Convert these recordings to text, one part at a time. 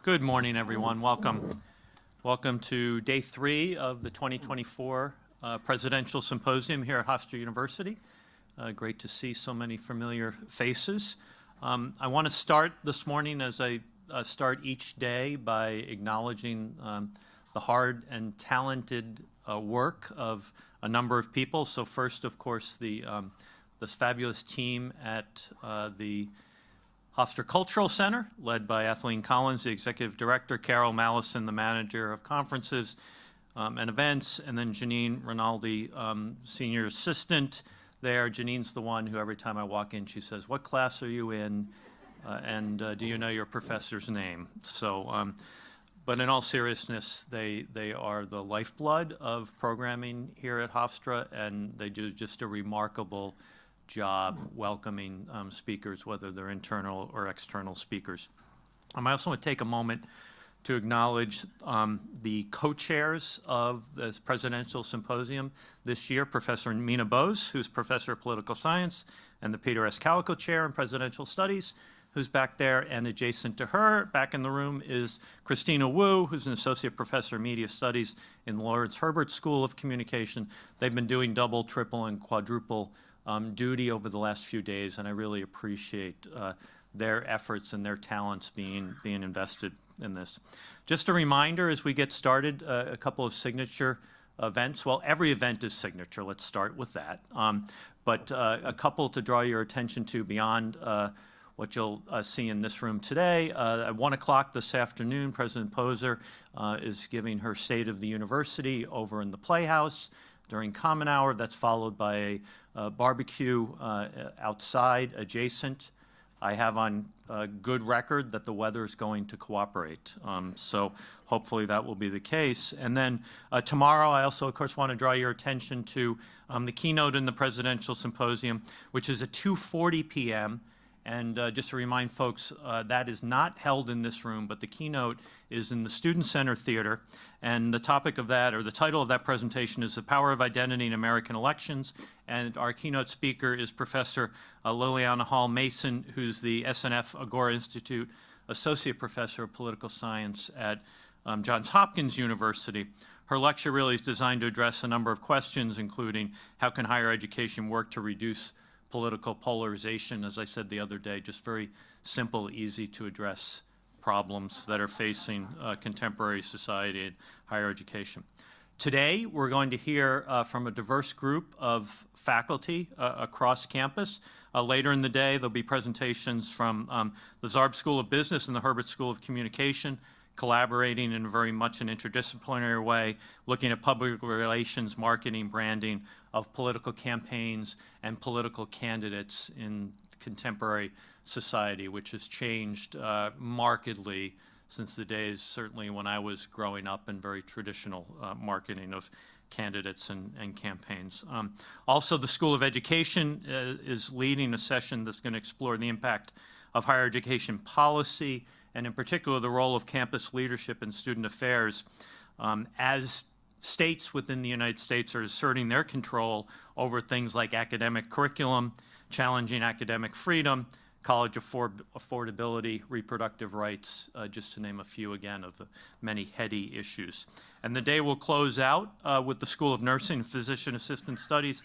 Good morning, everyone. Welcome. Welcome to day 3 of the 2024 Presidential Symposium here at Hofstra University. Great to see so many familiar faces. I want to start this morning, as I start each day, by acknowledging the hard and talented work of a number of people. So first, of course, this fabulous team at the Hofstra Cultural Center, led by Kathleen Collins, the executive director, Carol Mallison, the manager of conferences and events, and then Janine Rinaldi, senior assistant there. Janine's the one who every time I walk in, she says, "What class are you in? And do you know your professor's name?" So, but in all seriousness, they are the lifeblood of programming here at Hofstra, and they do just a remarkable job welcoming speakers, whether they're internal or external speakers. I also want to take a moment to acknowledge the co-chairs of this Presidential Symposium this year, Professor Mina Bose, who's Professor of Political Science, and the Peter S. Calico Chair in Presidential Studies, who's back there, and adjacent to her, back in the room, is Christina Wu, who's an Associate Professor of Media Studies in Lawrence Herbert School of Communication. They've been doing double, triple, and quadruple duty over the last few days, and I really appreciate their efforts and their talents being invested in this. Just a reminder as we get started, a couple of signature events. Well, every event is signature, let's start with that. But a couple to draw your attention to beyond what you'll see in this room today. At 1 o'clock this afternoon, President Poser is giving her State of the University over in the Playhouse during Common Hour. That's followed by a barbecue outside adjacent. I have on good record that the weather is going to cooperate, so hopefully that will be the case. And then tomorrow, I also, of course, want to draw your attention to the keynote in the Presidential Symposium, which is at 2:40 p.m., and just to remind folks, that is not held in this room, but the keynote is in the Student Center Theater. And the topic of that, or the title of that presentation, is The Power of Identity in American Elections. And our keynote speaker is Professor Liliana Hall Mason, who's the SNF Agora Institute Associate Professor of Political Science at Johns Hopkins University. Her lecture really is designed to address a number of questions, including how can higher education work to reduce political polarization, as I said the other day, just very simple, easy to address problems that are facing contemporary society and higher education. Today, we're going to hear from a diverse group of faculty across campus. Later in the day, there'll be presentations from the Zarb School of Business and the Herbert School of Communication, collaborating in very much an interdisciplinary way, looking at public relations, marketing, branding of political campaigns and political candidates in contemporary society, which has changed markedly since the days, certainly when I was growing up, in very traditional marketing of candidates and campaigns. Also, the School of Education is leading a session that's going to explore the impact of higher education policy, and in particular the role of campus leadership and student affairs as states within the United States are asserting their control over things like academic curriculum, challenging academic freedom, college affordability, reproductive rights, just to name a few, again, of the many heady issues. And the day will close out with the School of Nursing and Physician Assistant Studies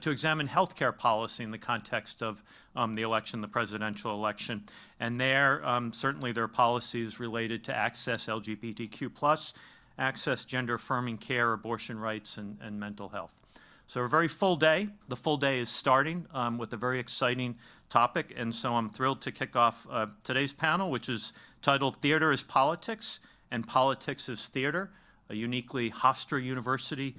to examine healthcare policy in the context of the election, the presidential election. And there, certainly there are policies related to access, LGBTQ+, access, gender-affirming care, abortion rights, and mental health. So a very full day. The full day is starting with a very exciting topic, and so I'm thrilled to kick off today's panel, which is titled Theater is Politics and Politics is Theater, a uniquely Hofstra University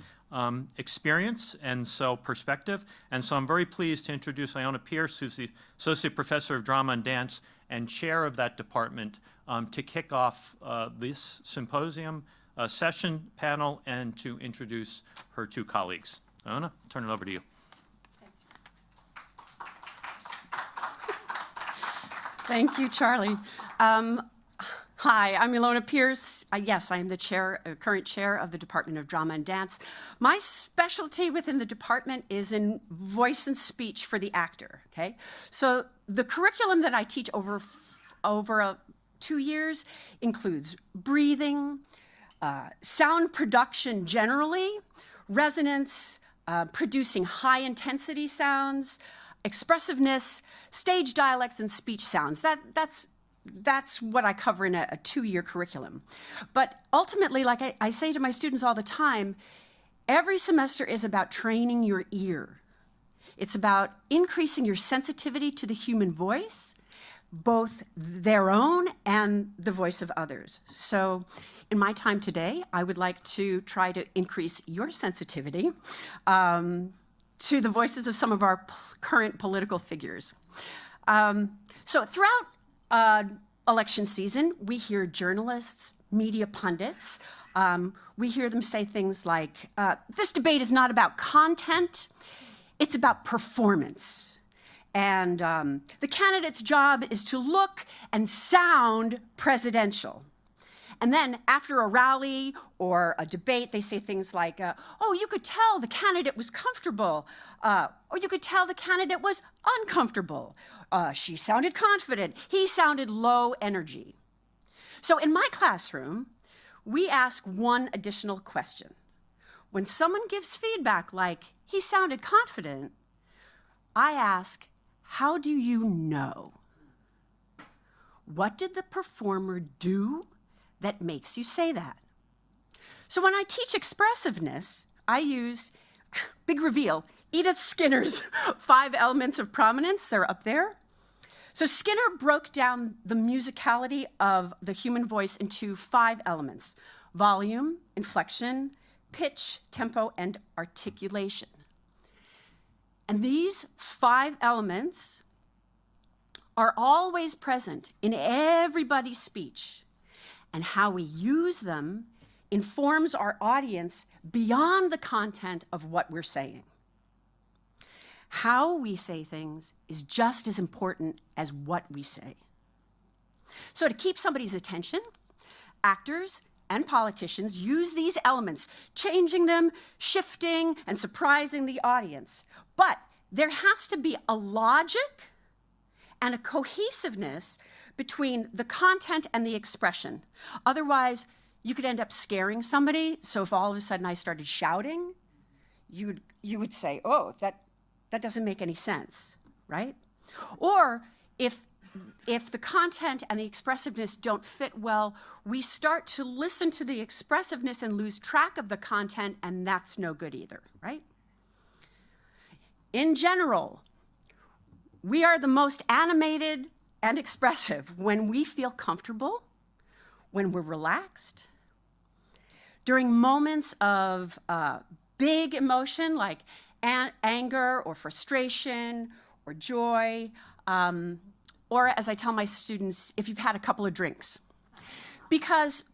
experience and so perspective. And so I'm very pleased to introduce Iona Pierce, who's the Associate Professor of Drama and Dance and Chair of that department, to kick off this symposium session panel and to introduce her two colleagues. Iona, turn it over to you. Thank you, Charlie. Hi, I'm Ilona Pierce. Yes, I am the current chair of the Department of Drama and Dance. My specialty within the department is in voice and speech for the actor, okay? So the curriculum that I teach over 2 years includes breathing, sound production generally, resonance, producing high-intensity sounds, expressiveness, stage dialects, and speech sounds. That's what I cover in a 2-year curriculum. But ultimately, like I say to my students all the time, every semester is about training your ear. It's about increasing your sensitivity to the human voice, both their own and the voice of others. So in my time today, I would like to try to increase your sensitivity to the voices of some of our current political figures. So throughout election season, we hear journalists, media pundits, we hear them say things like, this debate is not about content, it's about performance. And the candidate's job is to look and sound presidential. And then after a rally or a debate, they say things like, oh, you could tell the candidate was comfortable, or you could tell the candidate was uncomfortable. She sounded confident, he sounded low energy. So in my classroom, we ask one additional question. When someone gives feedback like, he sounded confident, I ask, how do you know? What did the performer do that makes you say that? So when I teach expressiveness, I use, big reveal, Edith Skinner's 5 elements of prominence. They're up there. So Skinner broke down the musicality of the human voice into 5 elements: volume, inflection, pitch, tempo, and articulation. And these 5 elements are always present in everybody's speech. And how we use them informs our audience beyond the content of what we're saying. How we say things is just as important as what we say. So to keep somebody's attention, actors and politicians use these elements, changing them, shifting, and surprising the audience. But there has to be a logic and a cohesiveness between the content and the expression. Otherwise, you could end up scaring somebody. So if all of a sudden I started shouting, you would say, oh, that doesn't make any sense, right? Or if the content and the expressiveness don't fit well, we start to listen to the expressiveness and lose track of the content, and that's no good either, right? In general, we are the most animated and expressive when we feel comfortable, when we're relaxed, during moments of big emotion like anger or frustration or joy, or as I tell my students, if you've had a couple of drinks. Because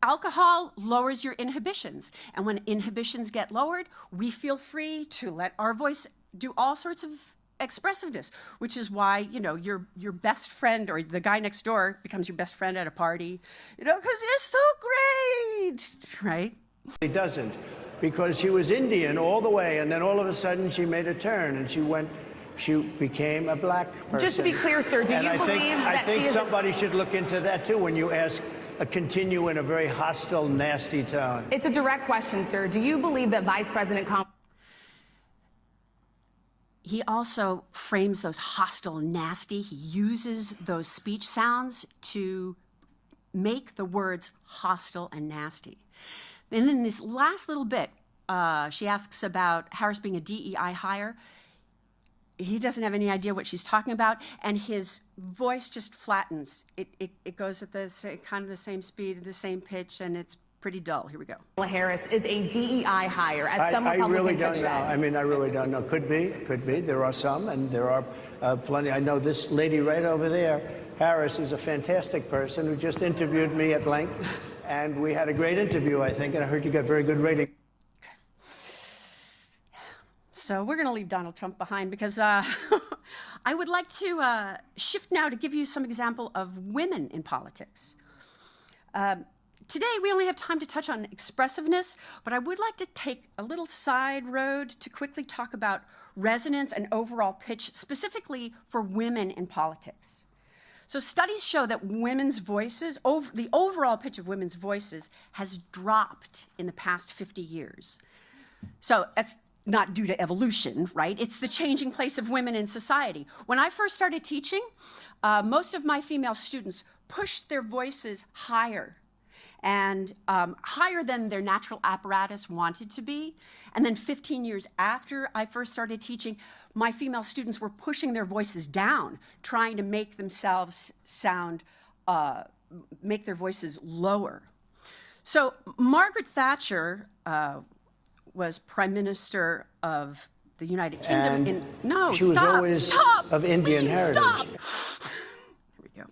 alcohol lowers your inhibitions, and when inhibitions get lowered, we feel free to let our voice do all sorts of expressiveness, which is why, you know, your best friend or the guy next door becomes your best friend at a party, you know, because it's so great, right? He doesn't, because she was Indian all the way, and then all of a sudden she made a turn and she became a black person. Just to be clear, sir, do you believe that I think somebody should look into that too when you ask continue in a very hostile, nasty tone. It's a direct question, sir. Do you believe that Vice President He also frames those hostile, nasty. He uses those speech sounds to make the words hostile and nasty. And in this last little bit, she asks about Harris being a DEI hire. He doesn't have any idea what she's talking about, and his voice just flattens. It goes at kind of the same speed, the same pitch, and it's pretty dull. Here we go. Harris is a DEI hire, as some Republicans really don't have know. said. I mean, I really don't know. Could be. There are some, and there are plenty. I know this lady right over there, Harris, is a fantastic person who just interviewed me at length, and we had a great interview, I think, and I heard you got very good rating. So we're going to leave Donald Trump behind because I would like to shift now to give you some example of women in politics. Today, we only have time to touch on expressiveness, but I would like to take a little side road to quickly talk about resonance and overall pitch, specifically for women in politics. So studies show that women's voices, the overall pitch of women's voices has dropped in the past 50 years. So that's not due to evolution, right? It's the changing place of women in society. When I first started teaching, most of my female students pushed their voices higher and higher than their natural apparatus wanted to be. And then 15 years after I first started teaching, my female students were pushing their voices down, trying to make themselves sound, make their voices lower. So Margaret Thatcher was Prime Minister of the United Kingdom. And she was always of Indian heritage. Stop. Here we go.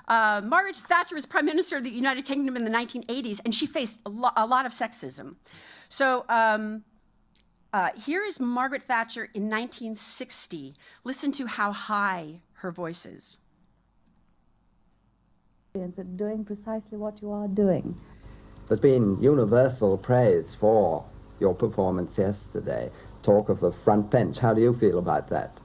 Margaret Thatcher was Prime Minister of the United Kingdom in the 1980s, and she faced a lot of sexism. So here is Margaret Thatcher in 1960. Listen to how high her voice is. Doing precisely what you are doing. There's been universal praise for your performance yesterday. Talk of the front bench. How do you feel about that?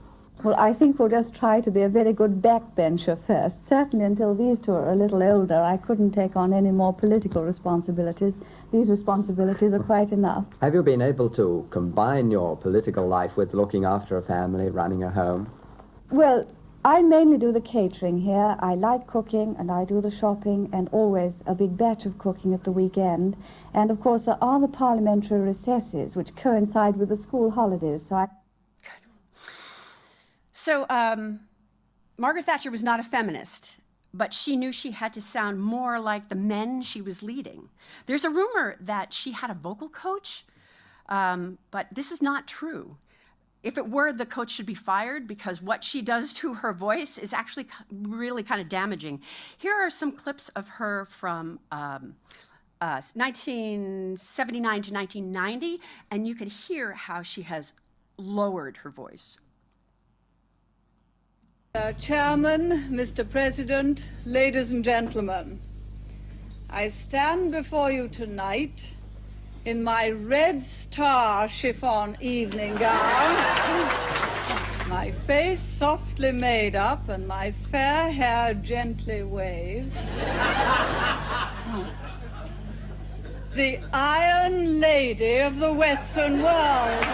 Well, I think we'll just try to be a very good backbencher first. Certainly until these two are a little older, I couldn't take on any more political responsibilities. These responsibilities are quite enough. Have you been able to combine your political life with looking after a family, running a home? Well, I mainly do the catering here. I like cooking, and I do the shopping, and always a big batch of cooking at the weekend. And, of course, there are the parliamentary recesses, which coincide with the school holidays. So Margaret Thatcher was not a feminist, but she knew she had to sound more like the men she was leading. There's a rumor that she had a vocal coach, but this is not true. If it were, the coach should be fired because what she does to her voice is actually really kind of damaging. Here are some clips of her from 1979 to 1990, and you can hear how she has lowered her voice. Chairman, Mr. President, ladies and gentlemen, I stand before you tonight in my red star chiffon evening gown, my face softly made up and my fair hair gently waved. The Iron Lady of the Western world.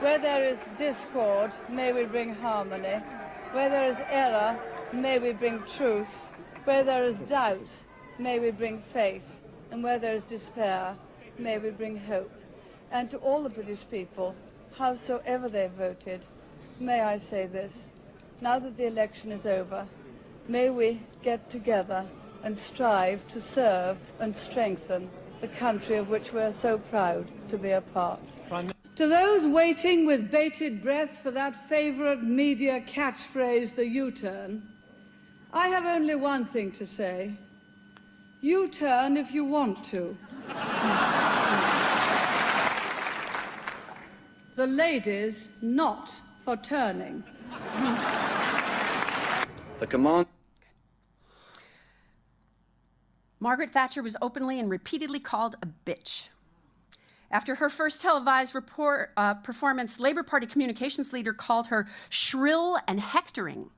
Where there is discord, may we bring harmony. Where there is error, may we bring truth. Where there is doubt, may we bring faith. And where there is despair, may we bring hope. And to all the British people, howsoever they voted, may I say this: now that the election is over, may we get together and strive to serve and strengthen the country of which we are so proud to be a part. To those waiting with bated breath for that favourite media catchphrase, the U-turn, I have only one thing to say: U-turn if you want to. The ladies not for turning. The command. Margaret Thatcher was openly and repeatedly called a bitch. After her first televised performance, Labour Party communications leader called her shrill and hectoring.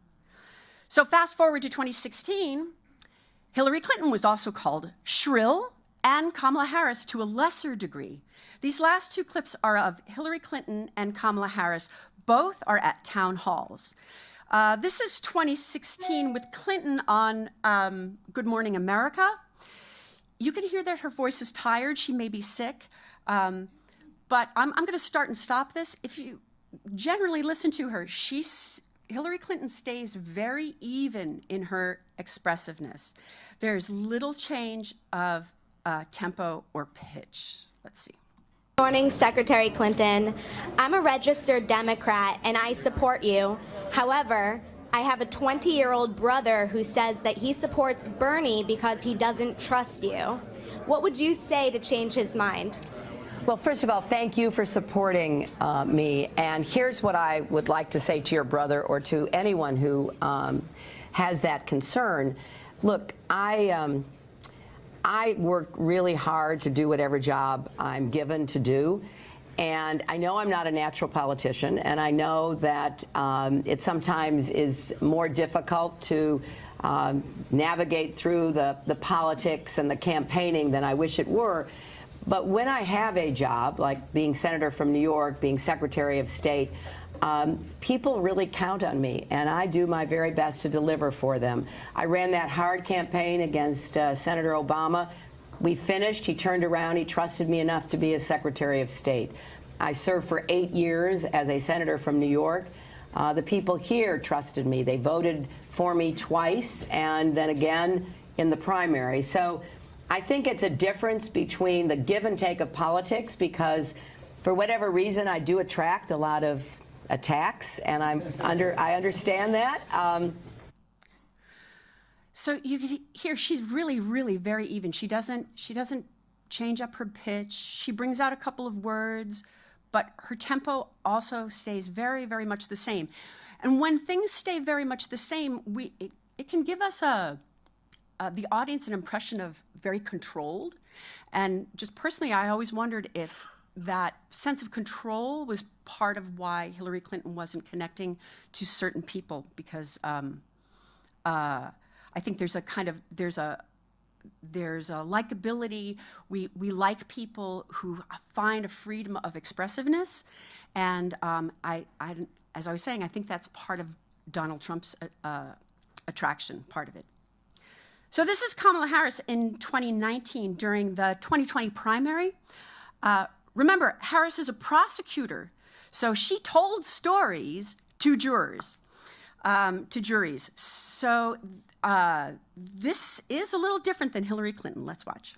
So fast forward to 2016, Hillary Clinton was also called shrill, and Kamala Harris to a lesser degree. These last two clips are of Hillary Clinton and Kamala Harris. Both are at town halls. This is 2016 with Clinton on Good Morning America. You can hear that her voice is tired. She may be sick. But I'm going to start and stop this. If you generally listen to her, Hillary Clinton stays very even in her expressiveness. There's little change of tempo or pitch. Let's see. Good morning, Secretary Clinton. I'm a registered Democrat and I support you. However, I have a 20-year-old brother who says that he supports Bernie because he doesn't trust you. What would you say to change his mind? Well, first of all, thank you for supporting me. And here's what I would like to say to your brother or to anyone who has that concern. Look, I work really hard to do whatever job I'm given to do. And I know I'm not a natural politician, and I know that it sometimes is more difficult to navigate through the politics and the campaigning than I wish it were. But when I have a job, like being senator from New York, being Secretary of State, people really count on me, and I do my very best to deliver for them. I ran that hard campaign against Senator Obama. We finished. He turned around. He trusted me enough to be a Secretary of State. I served for 8 years as a senator from New York. The people here trusted me. They voted for me twice and then again in the primary. So I think it's a difference between the give and take of politics, because for whatever reason I do attract a lot of attacks, and I understand that. So you can hear she's really, really very even. She doesn't change up her pitch. She brings out a couple of words, but her tempo also stays very, very much the same. And when things stay very much the same, it can give us the audience an impression of very controlled. And just personally, I always wondered if that sense of control was part of why Hillary Clinton wasn't connecting to certain people, because I think there's a likability. We like people who find a freedom of expressiveness, and as I was saying, I think that's part of Donald Trump's attraction, part of it. So this is Kamala Harris in 2019 during the 2020 primary. Remember, Harris is a prosecutor, so she told stories to juries. So this is a little different than Hillary Clinton. Let's watch.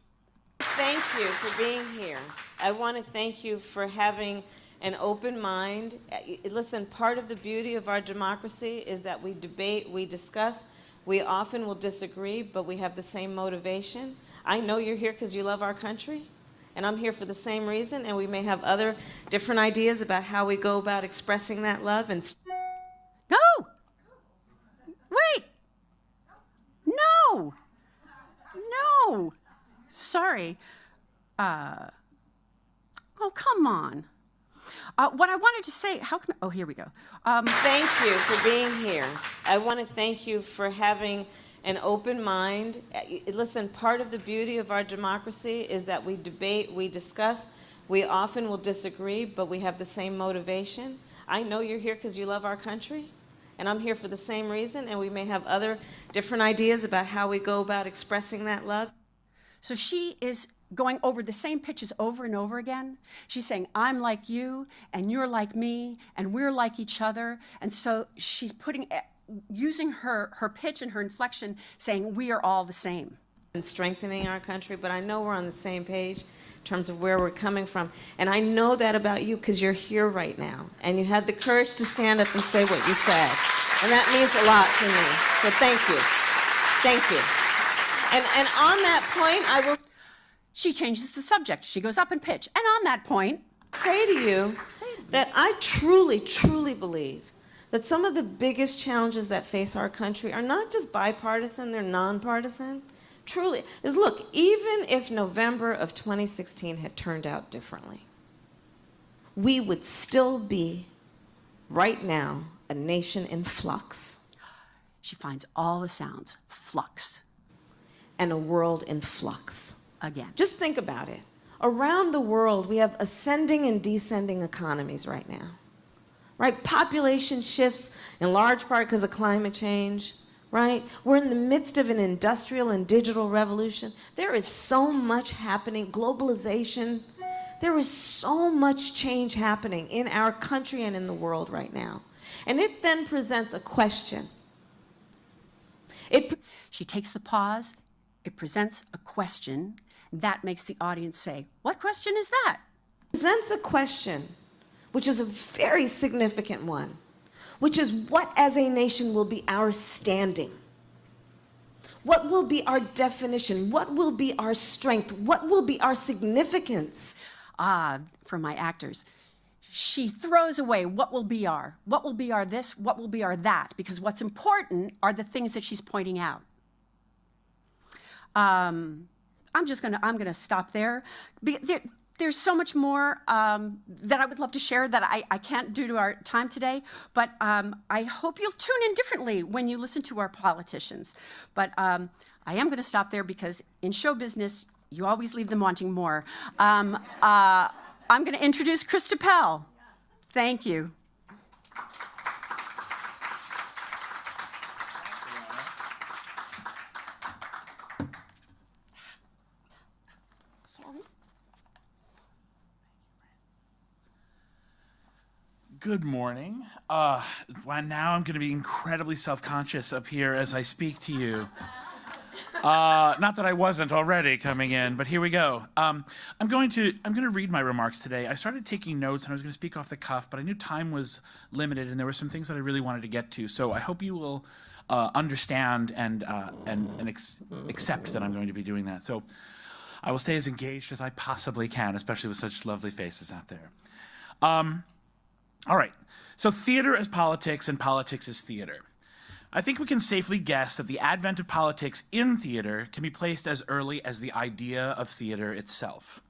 Thank you for being here. I want to thank you for having an open mind. Listen, part of the beauty of our democracy is that we debate, we discuss. We often will disagree, but we have the same motivation. I know you're here because you love our country, and I'm here for the same reason, and we may have other different ideas about how we go about expressing that love. And no! Wait! No! No! Sorry. Oh, come on. What I wanted to say, oh, here we go. Thank you for being here. I want to thank you for having an open mind. Listen, part of the beauty of our democracy is that we debate, we discuss. We often will disagree, but we have the same motivation. I know you're here because you love our country, and I'm here for the same reason, and we may have other different ideas about how we go about expressing that love. So she is going over the same pitches over and over again. She's saying, I'm like you, and you're like me, and we're like each other. And so she's using her pitch and her inflection, saying, we are all the same. And strengthening our country, but I know we're on the same page in terms of where we're coming from. And I know that about you because you're here right now, and you had the courage to stand up and say what you said. And that means a lot to me. So thank you. Thank you. And on that point, I will... She changes the subject. She goes up in pitch. And on that point... say to you that I truly, truly believe that some of the biggest challenges that face our country are not just bipartisan, they're nonpartisan. Truly. Is look, even if November of 2016 had turned out differently, we would still be, right now, a nation in flux. She finds all the sounds. Flux. And a world in flux. Again. Just think about it. Around the world, we have ascending and descending economies right now. Right? Population shifts in large part because of climate change. Right? We're in the midst of an industrial and digital revolution. There is so much happening. Globalization. There is so much change happening in our country and in the world right now. And it then presents a question. She takes the pause. It presents a question. That makes the audience say, what question is that? It presents a question, which is a very significant one, which is what as a nation will be our standing? What will be our definition? What will be our strength? What will be our significance? For my actors. She throws away what will be our this, what will be our that, because what's important are the things that she's pointing out. I'm gonna stop there. there's so much more that I would love to share that I can't due to our time today, but I hope you'll tune in differently when you listen to our politicians. But I am going to stop there because in show business, you always leave them wanting more. I'm going to introduce Chris Dippel. Thank you. Good morning. Now I'm going to be incredibly self-conscious up here as I speak to you. Not that I wasn't already coming in, but here we go. I'm going to read my remarks today. I started taking notes and I was going to speak off the cuff, but I knew time was limited and there were some things that I really wanted to get to. So I hope you will understand and accept that I'm going to be doing that. So I will stay as engaged as I possibly can, especially with such lovely faces out there. All right, so theater as politics and politics as theater. I think we can safely guess that the advent of politics in theater can be placed as early as the idea of theater itself.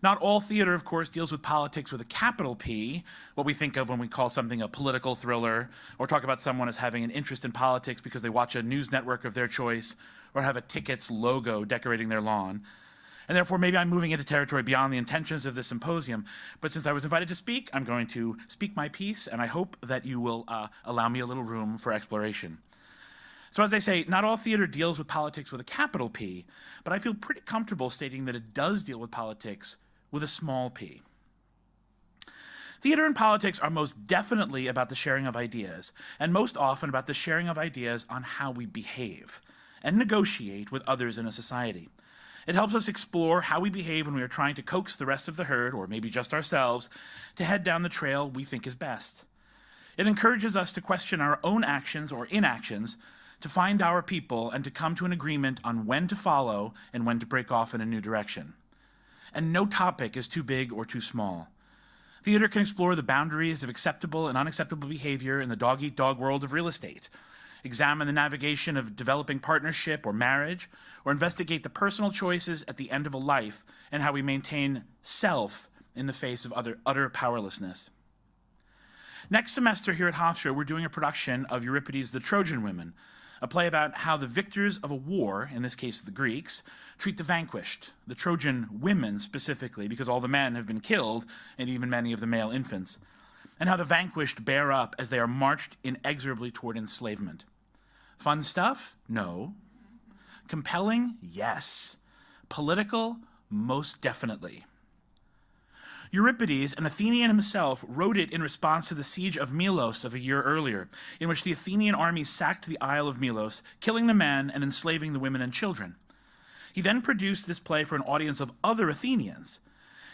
Not all theater, of course, deals with politics with a capital P, what we think of when we call something a political thriller, or talk about someone as having an interest in politics because they watch a news network of their choice, or have a ticket's logo decorating their lawn. And therefore, maybe I'm moving into territory beyond the intentions of this symposium. But since I was invited to speak, I'm going to speak my piece, and I hope that you will allow me a little room for exploration. So as I say, not all theater deals with politics with a capital P, but I feel pretty comfortable stating that it does deal with politics with a small p. Theater and politics are most definitely about the sharing of ideas, and most often about the sharing of ideas on how we behave and negotiate with others in a society. It helps us explore how we behave when we are trying to coax the rest of the herd, or maybe just ourselves, to head down the trail we think is best. It encourages us to question our own actions or inactions, to find our people, and to come to an agreement on when to follow and when to break off in a new direction. And no topic is too big or too small. Theater can explore the boundaries of acceptable and unacceptable behavior in the dog-eat-dog world of real estate, examine the navigation of developing partnership or marriage, or investigate the personal choices at the end of a life and how we maintain self in the face of utter powerlessness. Next semester here at Hofstra, we're doing a production of Euripides' The Trojan Women, a play about how the victors of a war, in this case the Greeks, treat the vanquished, the Trojan women specifically, because all the men have been killed, and even many of the male infants, and how the vanquished bear up as they are marched inexorably toward enslavement. Fun stuff? No. Compelling? Yes. Political? Most definitely. Euripides, an Athenian himself, wrote it in response to the siege of Melos of a year earlier, in which the Athenian army sacked the Isle of Melos, killing the men and enslaving the women and children. He then produced this play for an audience of other Athenians.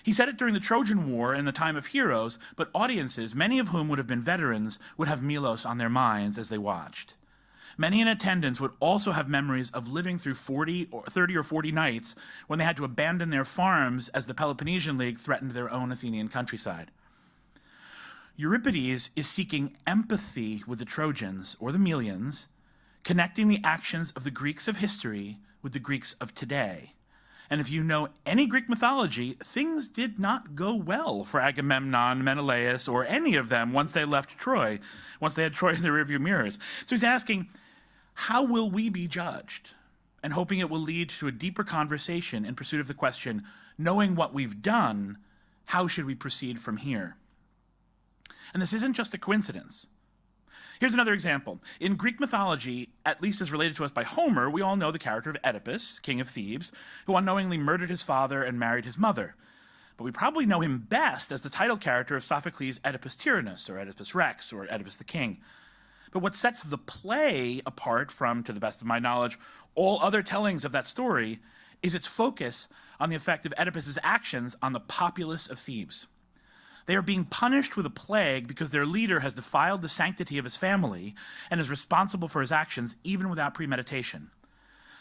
He said it during the Trojan War in the time of heroes, but audiences, many of whom would have been veterans, would have Melos on their minds as they watched. Many in attendance would also have memories of living through 30 or 40 nights when they had to abandon their farms as the Peloponnesian League threatened their own Athenian countryside. Euripides is seeking empathy with the Trojans, or the Melians, connecting the actions of the Greeks of history with the Greeks of today. And if you know any Greek mythology, things did not go well for Agamemnon, Menelaus, or any of them once they left Troy, once they had Troy in their rearview mirrors. So he's asking, how will we be judged? And hoping it will lead to a deeper conversation in pursuit of the question, knowing what we've done, how should we proceed from here? And this isn't just a coincidence. Here's another example. In Greek mythology, at least as related to us by Homer, we all know the character of Oedipus, king of Thebes, who unknowingly murdered his father and married his mother. But we probably know him best as the title character of Sophocles' Oedipus Tyrannus, or Oedipus Rex, or Oedipus the King. But what sets the play apart from, to the best of my knowledge, all other tellings of that story is its focus on the effect of Oedipus's actions on the populace of Thebes. They are being punished with a plague because their leader has defiled the sanctity of his family and is responsible for his actions even without premeditation.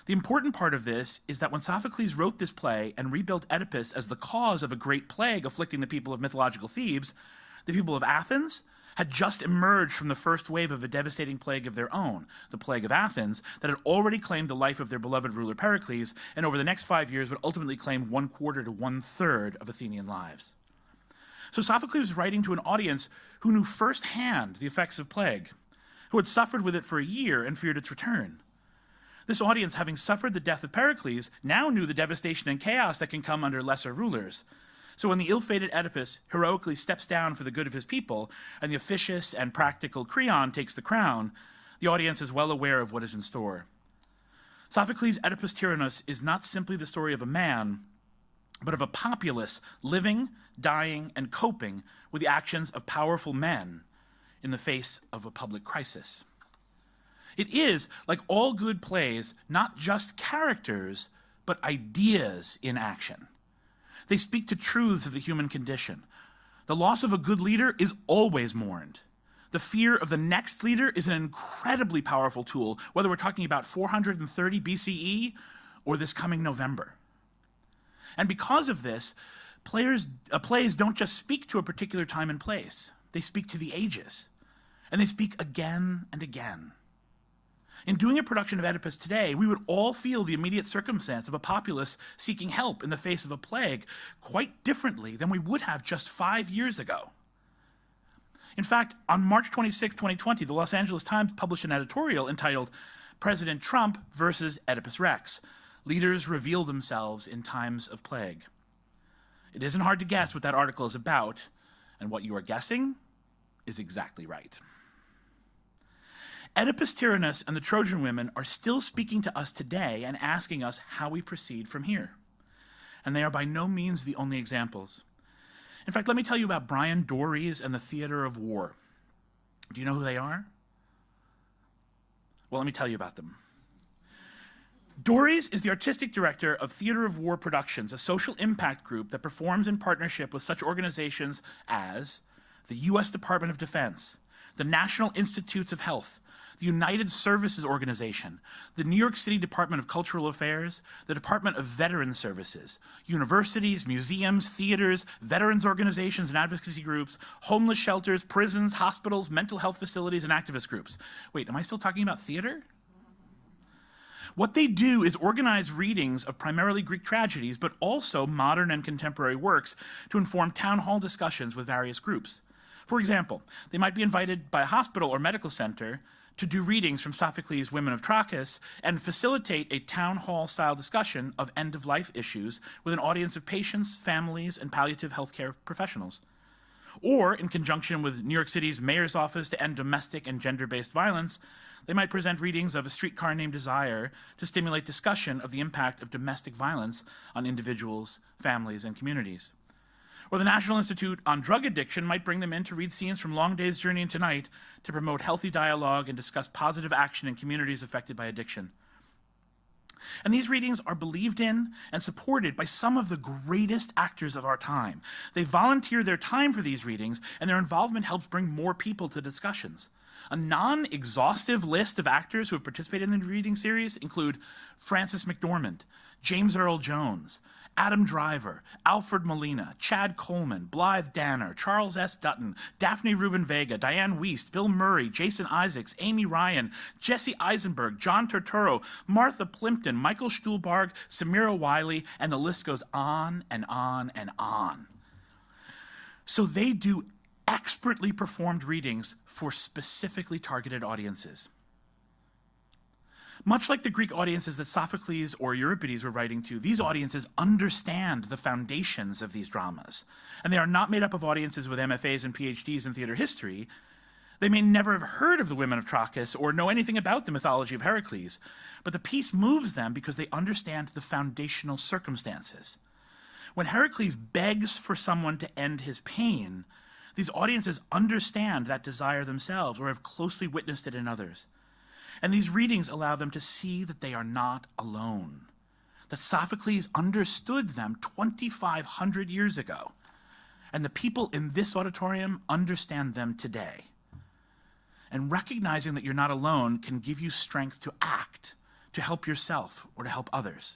The important part of this is that when Sophocles wrote this play and rebuilt Oedipus as the cause of a great plague afflicting the people of mythological Thebes, the people of Athens had just emerged from the first wave of a devastating plague of their own, the plague of Athens, that had already claimed the life of their beloved ruler Pericles, and over the next 5 years would ultimately claim 1/4 to 1/3 of Athenian lives. So Sophocles was writing to an audience who knew firsthand the effects of plague, who had suffered with it for a year and feared its return. This audience, having suffered the death of Pericles, now knew the devastation and chaos that can come under lesser rulers. So when the ill-fated Oedipus heroically steps down for the good of his people, and the officious and practical Creon takes the crown, the audience is well aware of what is in store. Sophocles' Oedipus Tyrannus is not simply the story of a man, but of a populace living, dying, and coping with the actions of powerful men in the face of a public crisis. It is, like all good plays, not just characters, but ideas in action. They speak to truths of the human condition. The loss of a good leader is always mourned. The fear of the next leader is an incredibly powerful tool, whether we're talking about 430 BCE or this coming November. And because of this, plays don't just speak to a particular time and place. They speak to the ages, and they speak again and again. In doing a production of Oedipus today, we would all feel the immediate circumstance of a populace seeking help in the face of a plague quite differently than we would have just 5 years ago. In fact, on March 26, 2020, the Los Angeles Times published an editorial entitled "President Trump versus Oedipus Rex. Leaders Reveal Themselves in Times of Plague." It isn't hard to guess what that article is about, and what you are guessing is exactly right. Oedipus Tyrannus and the Trojan women are still speaking to us today and asking us how we proceed from here. And they are by no means the only examples. In fact, let me tell you about Brian Dories and the Theater of War. Do you know who they are? Well, let me tell you about them. Dories is the artistic director of Theater of War Productions, a social impact group that performs in partnership with such organizations as the U.S. Department of Defense, the National Institutes of Health, the United Services Organization, the New York City Department of Cultural Affairs, the Department of Veterans Services, universities, museums, theaters, veterans organizations and advocacy groups, homeless shelters, prisons, hospitals, mental health facilities, and activist groups. Wait, am I still talking about theater? What they do is organize readings of primarily Greek tragedies, but also modern and contemporary works to inform town hall discussions with various groups. For example, they might be invited by a hospital or medical center to do readings from Sophocles' Women of Trachis and facilitate a town hall-style discussion of end-of-life issues with an audience of patients, families, and palliative healthcare professionals. Or, in conjunction with New York City's mayor's office to end domestic and gender-based violence, they might present readings of A Streetcar Named Desire to stimulate discussion of the impact of domestic violence on individuals, families, and communities. Or the National Institute on Drug Addiction might bring them in to read scenes from Long Day's Journey into Night to promote healthy dialogue and discuss positive action in communities affected by addiction. And these readings are believed in and supported by some of the greatest actors of our time. They volunteer their time for these readings, and their involvement helps bring more people to discussions. A non-exhaustive list of actors who have participated in the reading series include Frances McDormand, James Earl Jones, Adam Driver, Alfred Molina, Chad Coleman, Blythe Danner, Charles S. Dutton, Daphne Rubin Vega, Diane Wiest, Bill Murray, Jason Isaacs, Amy Ryan, Jesse Eisenberg, John Turturro, Martha Plimpton, Michael Stuhlbarg, Samira Wiley, and the list goes on and on and on. So they do expertly performed readings for specifically targeted audiences. Much like the Greek audiences that Sophocles or Euripides were writing to, these audiences understand the foundations of these dramas. And they are not made up of audiences with MFAs and PhDs in theater history. They may never have heard of the Women of Trachis or know anything about the mythology of Heracles, but the piece moves them because they understand the foundational circumstances. When Heracles begs for someone to end his pain, these audiences understand that desire themselves or have closely witnessed it in others. And these readings allow them to see that they are not alone, that Sophocles understood them 2,500 years ago, and the people in this auditorium understand them today. And recognizing that you're not alone can give you strength to act, to help yourself, or to help others.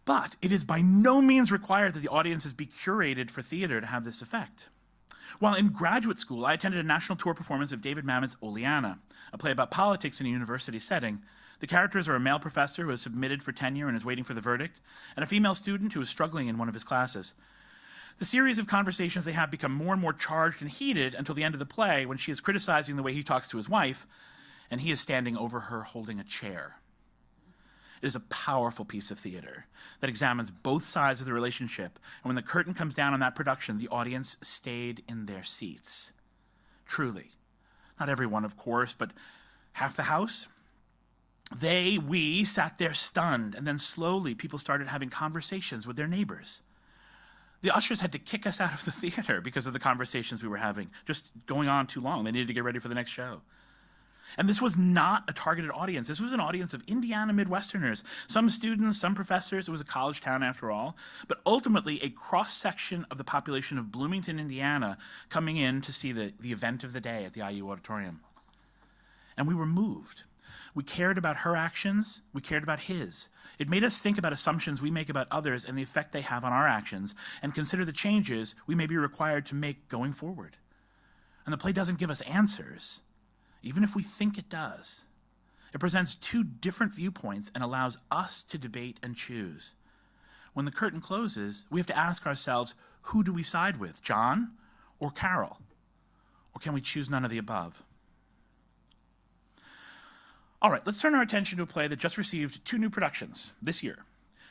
But it is by no means required that the audiences be curated for theater to have this effect. While in graduate school, I attended a national tour performance of David Mamet's Oleana, a play about politics in a university setting. The characters are a male professor who has submitted for tenure and is waiting for the verdict, and a female student who is struggling in one of his classes. The series of conversations they have become more and more charged and heated until the end of the play, when she is criticizing the way he talks to his wife, and he is standing over her holding a chair. It is a powerful piece of theater that examines both sides of the relationship, and when the curtain comes down on that production, the audience stayed in their seats. Truly. Not everyone, of course, but half the house. We sat there stunned, and then slowly people started having conversations with their neighbors. The ushers had to kick us out of the theater because of the conversations we were having, just going on too long. They needed to get ready for the next show. And this was not a targeted audience. This was an audience of Indiana Midwesterners, some students, some professors. It was a college town after all, but ultimately a cross-section of the population of Bloomington, Indiana, coming in to see the event of the day at the IU auditorium. And we were moved. We cared about her actions. We cared about his. It made us think about assumptions we make about others and the effect they have on our actions, and consider the changes we may be required to make going forward. And the play doesn't give us answers, even if we think it does. It presents two different viewpoints and allows us to debate and choose. When the curtain closes, we have to ask ourselves, who do we side with, John or Carol? Or can we choose none of the above? All right, let's turn our attention to a play that just received 2 new productions this year.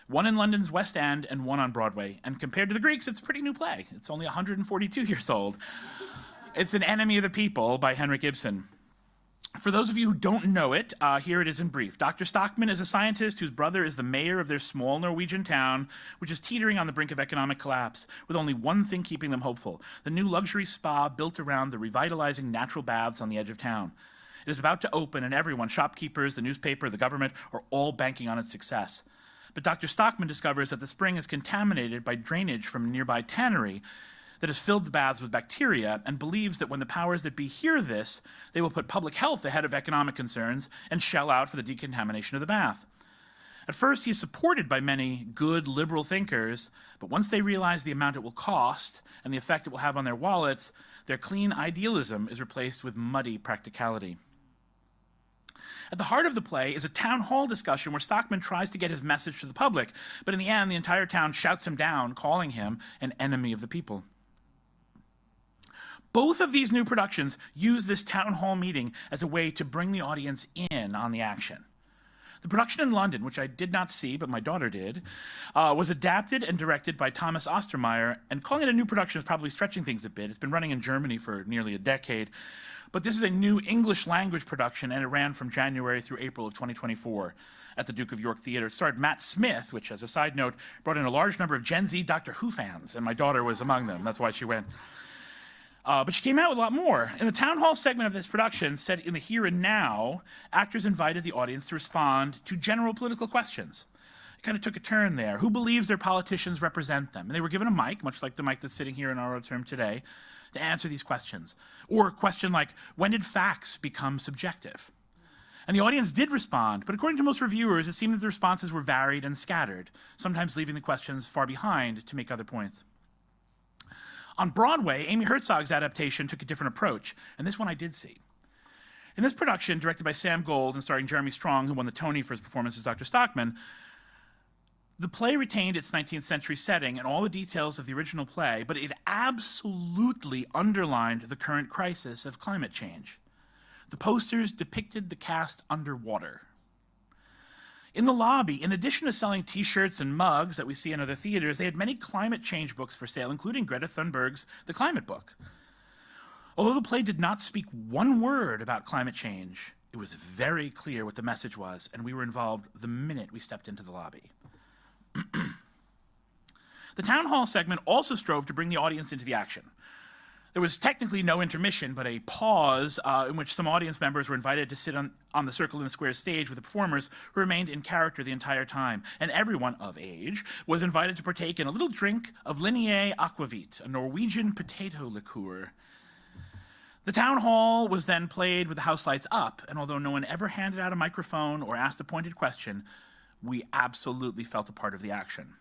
One in London's West End and one on Broadway. And compared to the Greeks, it's a pretty new play. It's only 142 years old. It's An Enemy of the People by Henrik Ibsen. For those of you who don't know it, here it is in brief. Dr. Stockman is a scientist whose brother is the mayor of their small Norwegian town, which is teetering on the brink of economic collapse, with only one thing keeping them hopeful: the new luxury spa built around the revitalizing natural baths on the edge of town. It is about to open, and everyone, shopkeepers, the newspaper, the government, are all banking on its success. But Dr. Stockman discovers that the spring is contaminated by drainage from a nearby tannery that has filled the baths with bacteria, and believes that when the powers that be hear this, they will put public health ahead of economic concerns and shell out for the decontamination of the bath. At first, he is supported by many good liberal thinkers, but once they realize the amount it will cost and the effect it will have on their wallets, their clean idealism is replaced with muddy practicality. At the heart of the play is a town hall discussion where Stockman tries to get his message to the public, but in the end, the entire town shouts him down, calling him an enemy of the people. Both of these new productions use this town hall meeting as a way to bring the audience in on the action. The production in London, which I did not see, but my daughter did, was adapted and directed by Thomas Ostermeyer, and calling it a new production is probably stretching things a bit. It's been running in Germany for nearly a decade, but this is a new English language production, and it ran from January through April of 2024 at the Duke of York Theatre. It starred Matt Smith, which, as a side note, brought in a large number of Gen Z Doctor Who fans, and my daughter was among them. That's why she went. But she came out with a lot more. In the town hall segment of this production, set in the here and now, actors invited the audience to respond to general political questions. It kind of took a turn there. Who believes their politicians represent them? And they were given a mic, much like the mic that's sitting here in our auditorium today, to answer these questions. Or a question like, when did facts become subjective? And the audience did respond, but according to most reviewers, it seemed that the responses were varied and scattered, sometimes leaving the questions far behind to make other points. On Broadway, Amy Herzog's adaptation took a different approach, and this one I did see. In this production, directed by Sam Gold and starring Jeremy Strong, who won the Tony for his performance as Dr. Stockman, the play retained its 19th century setting and all the details of the original play, but it absolutely underlined the current crisis of climate change. The posters depicted the cast underwater. In the lobby, in addition to selling t-shirts and mugs that we see in other theaters, they had many climate change books for sale, including Greta Thunberg's The Climate Book. Although the play did not speak one word about climate change, it was very clear what the message was, and we were involved the minute we stepped into the lobby. The town hall segment also strove to bring the audience into the action. There was technically no intermission, but a pause in which some audience members were invited to sit on the Circle in the Square stage with the performers, who remained in character the entire time. And everyone of age was invited to partake in a little drink of Linné Aquavit, a Norwegian potato liqueur. The town hall was then played with the house lights up, and although no one ever handed out a microphone or asked a pointed question, we absolutely felt a part of the action.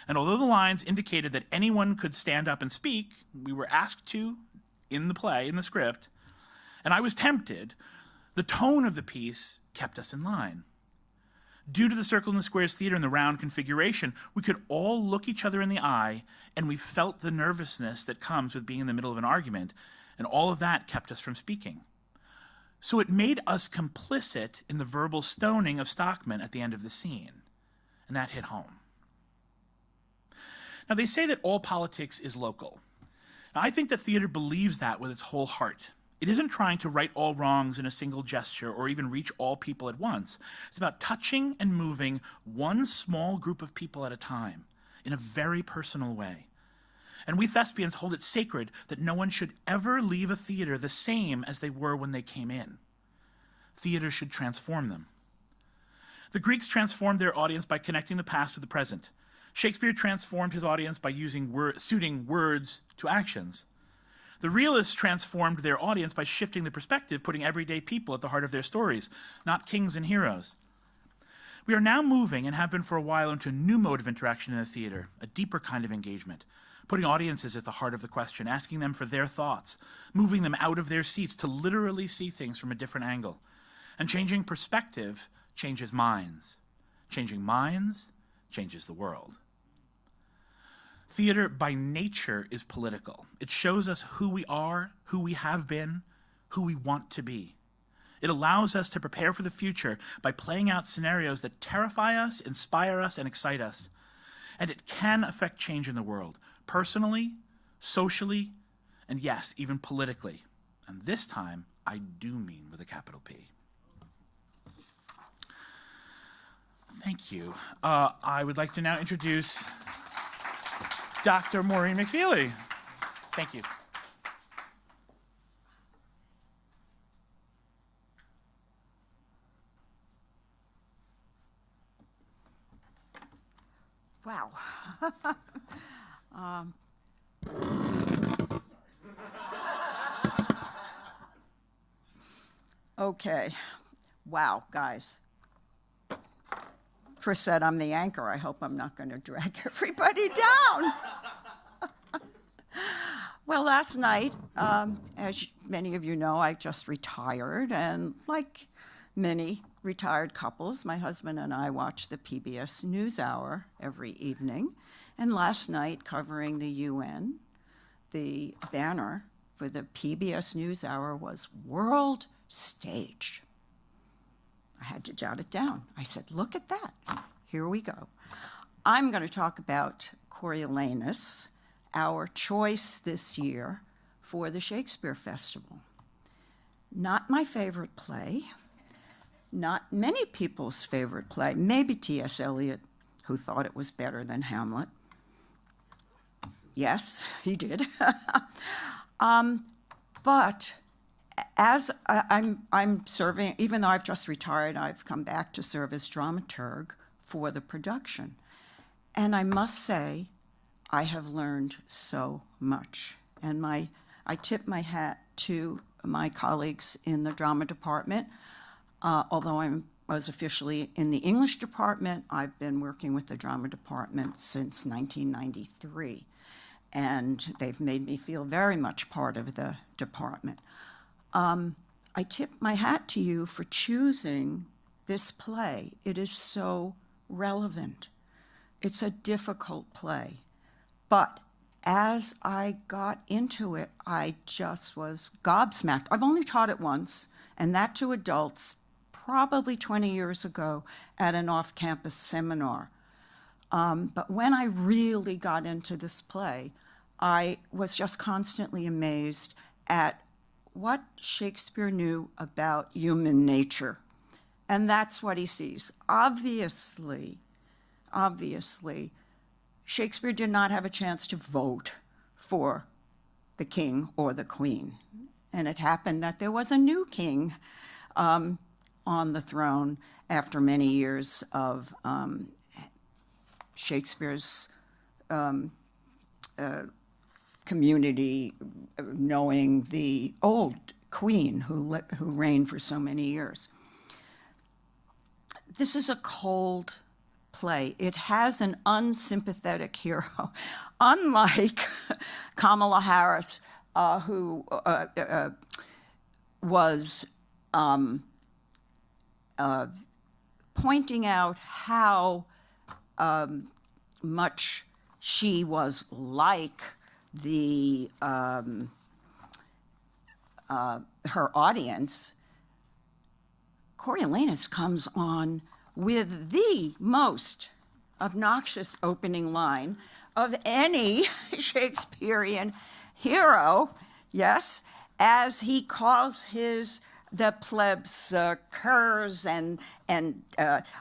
And although the lines indicated that anyone could stand up and speak, we were asked to in the play, in the script, and I was tempted, the tone of the piece kept us in line. Due to the Circle and the Squares theater and the round configuration, we could all look each other in the eye, and we felt the nervousness that comes with being in the middle of an argument, and all of that kept us from speaking. So it made us complicit in the verbal stoning of Stockman at the end of the scene, and that hit home. Now, they say that all politics is local. Now, I think that theater believes that with its whole heart. It isn't trying to right all wrongs in a single gesture or even reach all people at once. It's about touching and moving one small group of people at a time in a very personal way. And we thespians hold it sacred that no one should ever leave a theater the same as they were when they came in. Theater should transform them. The Greeks transformed their audience by connecting the past with the present. Shakespeare transformed his audience by suiting words to actions. The realists transformed their audience by shifting the perspective, putting everyday people at the heart of their stories, not kings and heroes. We are now moving, and have been for a while, into a new mode of interaction in the theater, a deeper kind of engagement, putting audiences at the heart of the question, asking them for their thoughts, moving them out of their seats to literally see things from a different angle. And changing perspective changes minds. Changing minds changes the world. Theater, by nature, is political. It shows us who we are, who we have been, who we want to be. It allows us to prepare for the future by playing out scenarios that terrify us, inspire us, and excite us. And it can affect change in the world, personally, socially, and yes, even politically. And this time, I do mean with a capital P. Thank you. I would like to now introduce Dr. Maureen McFeely. Thank you. Wow. Okay. Wow, guys. Chris said I'm the anchor. I hope I'm not going to drag everybody down. Well, last night, as many of you know, I just retired, and like many retired couples, my husband and I watch the PBS NewsHour every evening. And last night, covering the UN, the banner for the PBS NewsHour was World Stage. I had to jot it down. I said, look at that. Here we go. I'm going to talk about Coriolanus, our choice this year for the Shakespeare Festival. Not my favorite play, not many people's favorite play, maybe T.S. Eliot, who thought it was better than Hamlet. Yes, he did. But as I'm serving, even though I've just retired, I've come back to serve as dramaturg for the production. And I must say, I have learned so much. And I tip my hat to my colleagues in the drama department. Although I was officially in the English department, I've been working with the drama department since 1993. And they've made me feel very much part of the department. I tip my hat to you for choosing this play. It is so relevant. It's a difficult play. But as I got into it, I just was gobsmacked. I've only taught it once, and that to adults, probably 20 years ago at an off-campus seminar. But when I really got into this play, I was just constantly amazed at what Shakespeare knew about human nature. And that's what he sees. Obviously, Shakespeare did not have a chance to vote for the king or the queen. And it happened that there was a new king on the throne after many years of Shakespeare's community knowing the old queen who reigned for so many years. This is a cold play. It has an unsympathetic hero, unlike Kamala Harris, who was pointing out how much she was like her audience. Coriolanus comes on with the most obnoxious opening line of any Shakespearean hero, yes, as he calls the plebs curs and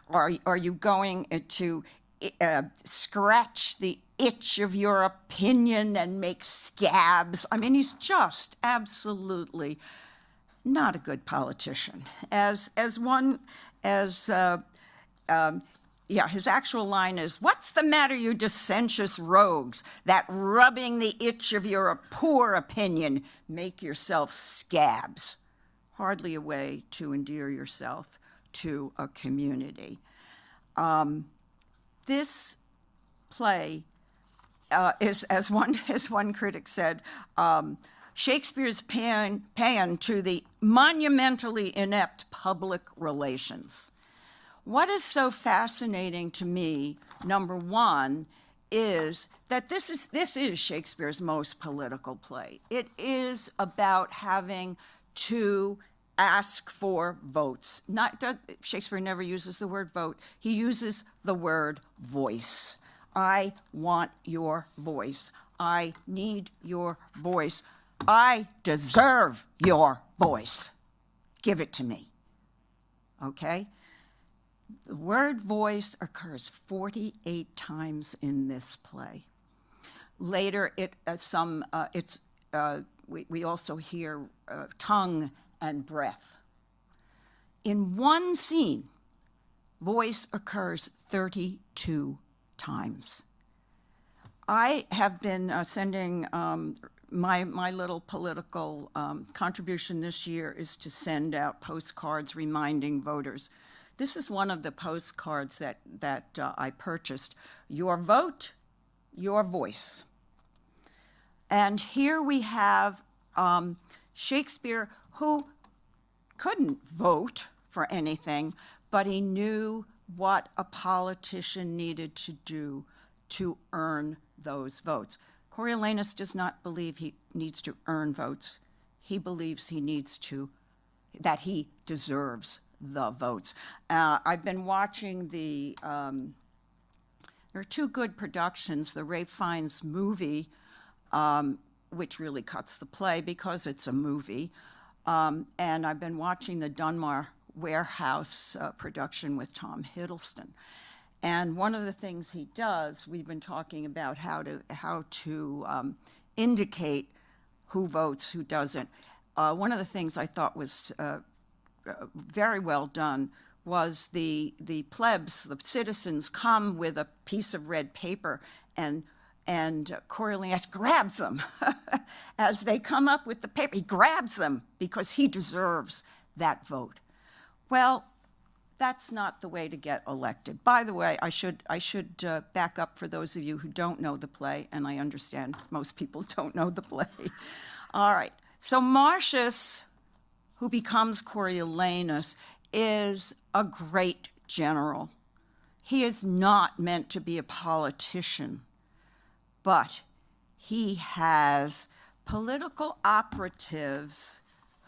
are you going to scratch the itch of your opinion and make scabs? I mean, he's just absolutely not a good politician. His actual line is, "What's the matter, you dissentious rogues, that rubbing the itch of your poor opinion make yourself scabs?" Hardly a way to endear yourself to a community. This play is, as one critic said, Shakespeare's pan to the monumentally inept public relations. What is so fascinating to me, number one, is that this is Shakespeare's most political play. It is about having to ask for votes. Shakespeare never uses the word vote. He uses the word voice. I want your voice. I need your voice. I deserve your voice. Give it to me. Okay? The word voice occurs 48 times in this play. Later, we also hear tongue and breath. In one scene, voice occurs 32 times. I have been sending my little political contribution this year is to send out postcards reminding voters. This is one of the postcards that I purchased. Your vote, your voice. And here we have Shakespeare, who couldn't vote for anything, but he knew what a politician needed to do to earn those votes. Coriolanus does not believe he needs to earn votes. He believes that he deserves the votes. I've been watching there are two good productions, the Ralph Fiennes movie, which really cuts the play because it's a movie, and I've been watching the Dunbar Warehouse production with Tom Hiddleston. And one of the things he does, we've been talking about how to indicate who votes, who doesn't. One of the things I thought was very well done was the plebs, the citizens, come with a piece of red paper, and Coriolanus grabs them as they come up with the paper. He grabs them because he deserves that vote. Well, that's not the way to get elected. By the way, I should back up for those of you who don't know the play, and I understand most people don't know the play. All right. So Marcius, who becomes Coriolanus, is a great general. He is not meant to be a politician, but he has political operatives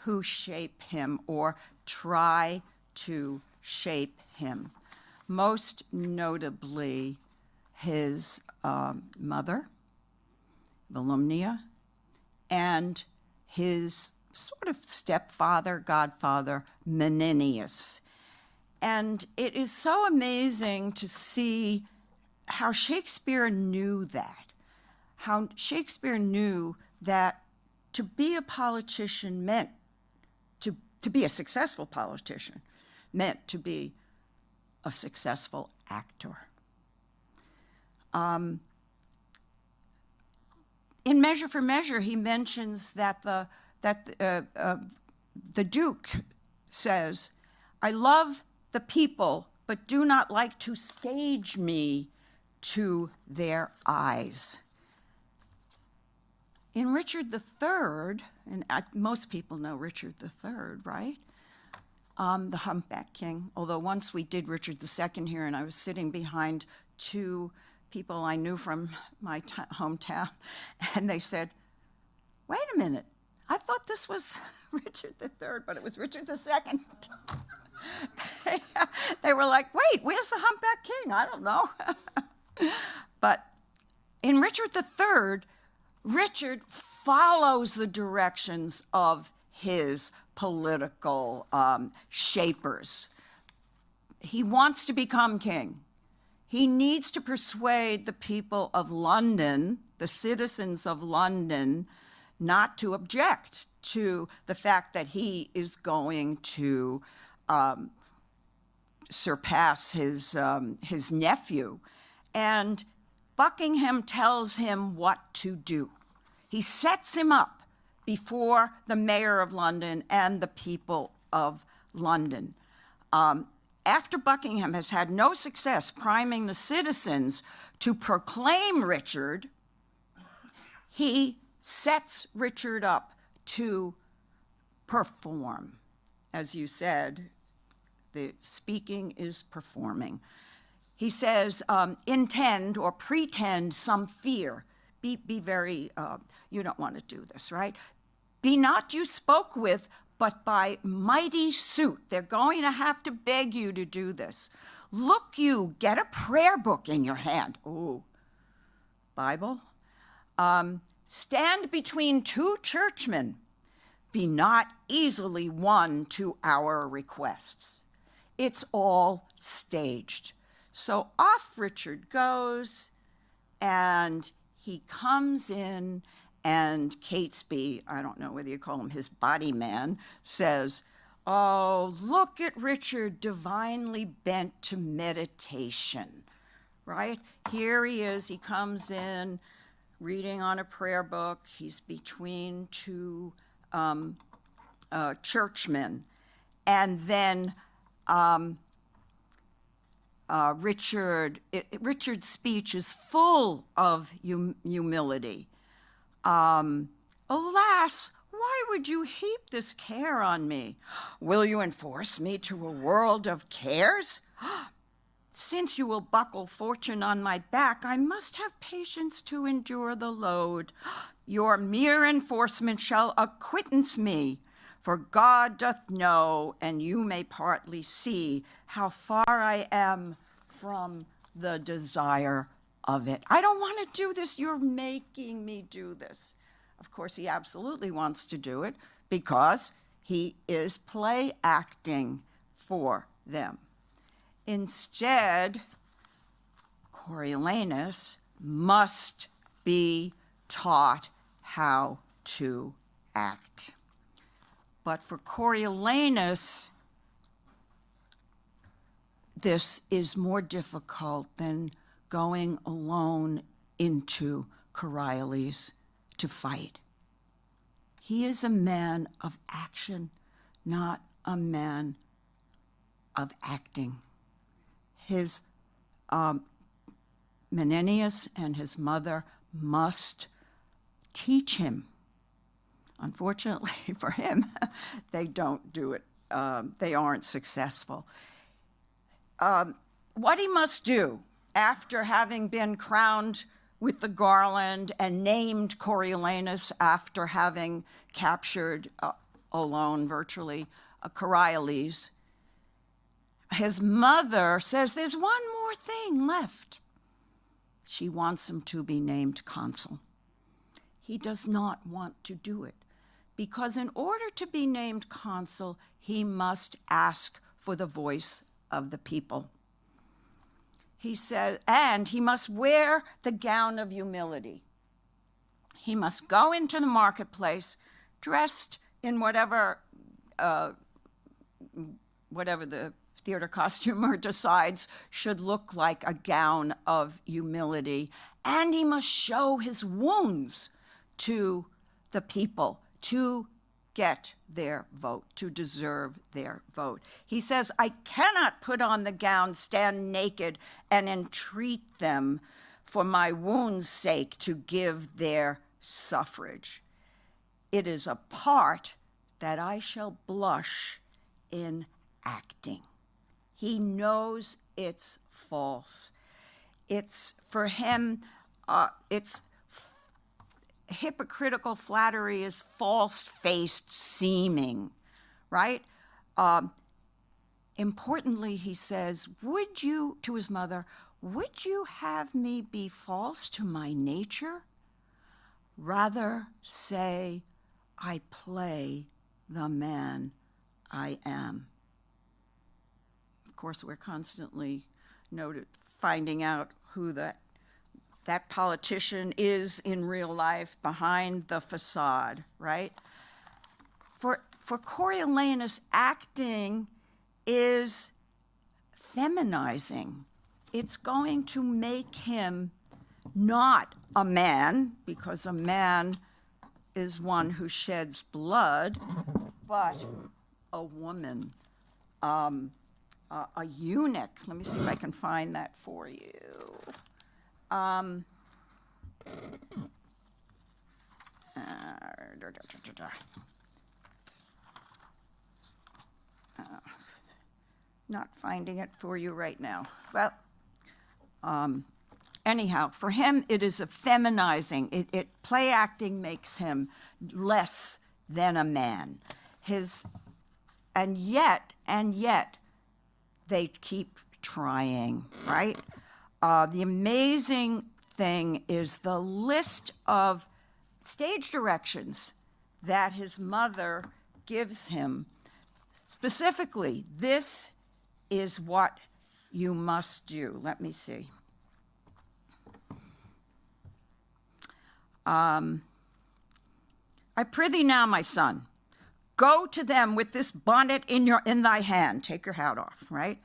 who shape him or try to shape him. Most notably, his mother, Volumnia, and his sort of stepfather, godfather, Menenius. And it is so amazing to see how Shakespeare knew that, how Shakespeare knew that to be a politician meant, to be a successful politician, meant to be a successful actor. In Measure for Measure, he mentions that the Duke says, "I love the people, but do not like to stage me to their eyes. In Richard III, and most people know Richard III, right? The Humpback King, although once we did Richard II here, and I was sitting behind two people I knew from my hometown, and they said, wait a minute, I thought this was Richard III, but it was Richard II. They were like, wait, where's the Humpback King? I don't know. But in Richard III, Richard follows the directions of his political shapers. He wants to become king. He needs to persuade the people of London, the citizens of London, not to object to the fact that he is going to surpass his nephew. And Buckingham tells him what to do. He sets him up before the mayor of London and the people of London. After Buckingham has had no success priming the citizens to proclaim Richard, he sets Richard up to perform. As you said, the speaking is performing. He says, intend or pretend some fear. Be very, you don't want to do this, right? Be not you spoke with, but by mighty suit. They're going to have to beg you to do this. Look you, get a prayer book in your hand. Ooh, Bible. Stand between two churchmen. Be not easily won to our requests. It's all staged. So off Richard goes, and he comes in, and Catesby, I don't know whether you call him his body man, says, oh, look at Richard, divinely bent to meditation, right? Here he is, he comes in, reading on a prayer book. He's between two churchmen. And then Richard's speech is full of humility. Alas, why would you heap this care on me? Will you enforce me to a world of cares? Since you will buckle fortune on my back, I must have patience to endure the load. Your mere enforcement shall acquittance me, for God doth know, and you may partly see, how far I am from the desire of it. I don't want to do this. You're making me do this. Of course, he absolutely wants to do it because he is play acting for them. Instead, Coriolanus must be taught how to act. But for Coriolanus, this is more difficult than going alone into Coriolis to fight. He is a man of action, not a man of acting. His Menenius and his mother must teach him. Unfortunately for him, they don't do it. They aren't successful. What he must do after having been crowned with the garland and named Coriolanus after having captured alone virtually Coriolis, his mother says there's one more thing left. She wants him to be named consul. He does not want to do it because in order to be named consul, he must ask for the voice of the people. He says, and he must wear the gown of humility. He must go into the marketplace dressed in whatever the theater costumer decides should look like a gown of humility. And he must show his wounds to the people, to get their vote, to deserve their vote. He says, I cannot put on the gown, stand naked, and entreat them for my wound's sake to give their suffrage. It is a part that I shall blush in acting. He knows it's false. It's, for him, it's hypocritical flattery is false-faced seeming, right? Importantly, he says, would you, to his mother, would you have me be false to my nature? Rather say, I play the man I am. Of course, we're constantly finding out who that politician is in real life behind the facade, right? For Coriolanus, acting is feminizing. It's going to make him not a man, because a man is one who sheds blood, but a woman, a eunuch. Let me see if I can find that for you. Not finding it for you right now. Well, anyhow, for him, it is a feminizing. Play acting makes him less than a man. And yet, they keep trying, right? The amazing thing is the list of stage directions that his mother gives him. Specifically, this is what you must do. Let me see. I prithee now, my son, go to them with this bonnet in thy hand. Take your hat off, right?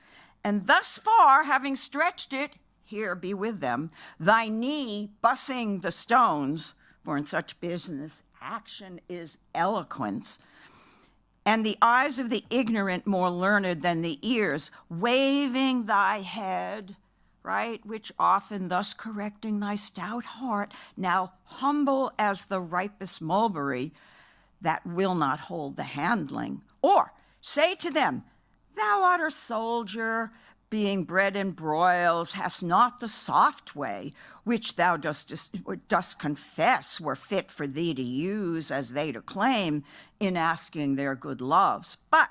And thus far, having stretched it, here be with them, thy knee bussing the stones, for in such business action is eloquence, and the eyes of the ignorant more learned than the ears, waving thy head, right, which often thus correcting thy stout heart, now humble as the ripest mulberry, that will not hold the handling. Or say to them, thou art a soldier, being bred in broils, hast not the soft way, which thou dost confess were fit for thee to use, as they to claim, in asking their good loves. But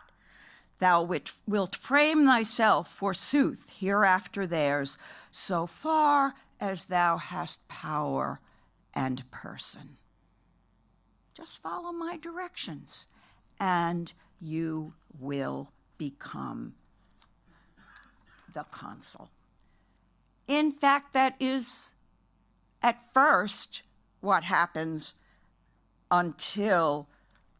thou wilt frame thyself, forsooth, hereafter theirs, so far as thou hast power and person. Just follow my directions, and you will become the consul. In fact, that is at first what happens until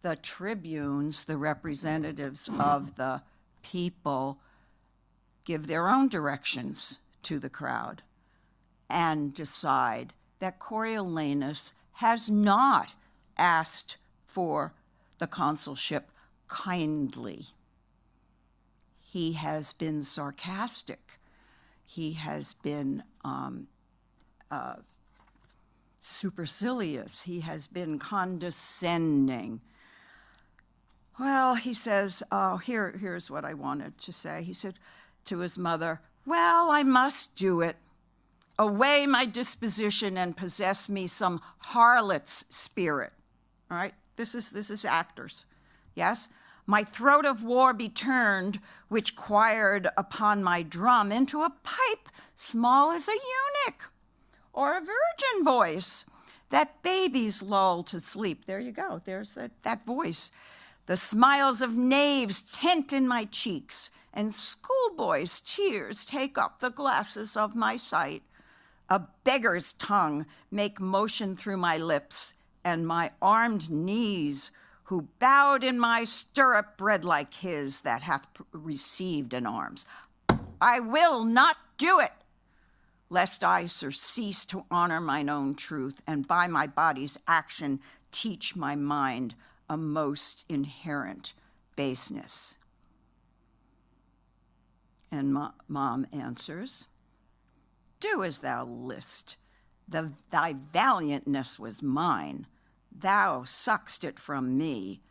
the tribunes, the representatives of the people, give their own directions to the crowd and decide that Coriolanus has not asked for the consulship kindly. He has been sarcastic. He has been supercilious. He has been condescending. Well, he says, here's what I wanted to say. He said to his mother, well, I must do it. Away my disposition and possess me some harlot's spirit. All right, this is actors, yes? My throat of war be turned, which quired upon my drum, into a pipe small as a eunuch, or a virgin voice that babies lull to sleep. There you go, there's that voice. The smiles of knaves tint in my cheeks, and schoolboys' tears take up the glasses of my sight. A beggar's tongue make motion through my lips, and my armed knees, who bowed in my stirrup bred like his that hath received in arms. I will not do it, lest I surcease to honor mine own truth, and by my body's action teach my mind a most inherent baseness. And Mom answers, do as thou list. Thy valiantness was mine. Thou suck'st it from me,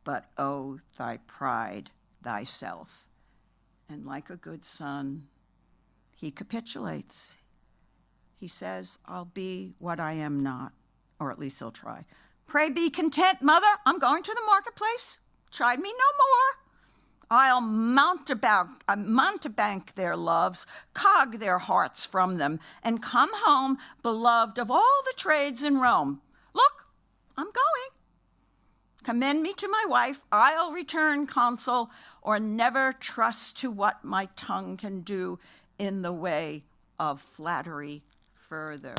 but oh, thy pride thyself. And like a good son, he capitulates. He says, I'll be what I am not, or at least he'll try. Pray be content, mother. I'm going to the marketplace. Chide me no more. I'll mountebank their loves, cog their hearts from them, and come home beloved of all the trades in Rome. Look, I'm going. Commend me to my wife. I'll return consul, or never trust to what my tongue can do in the way of flattery further.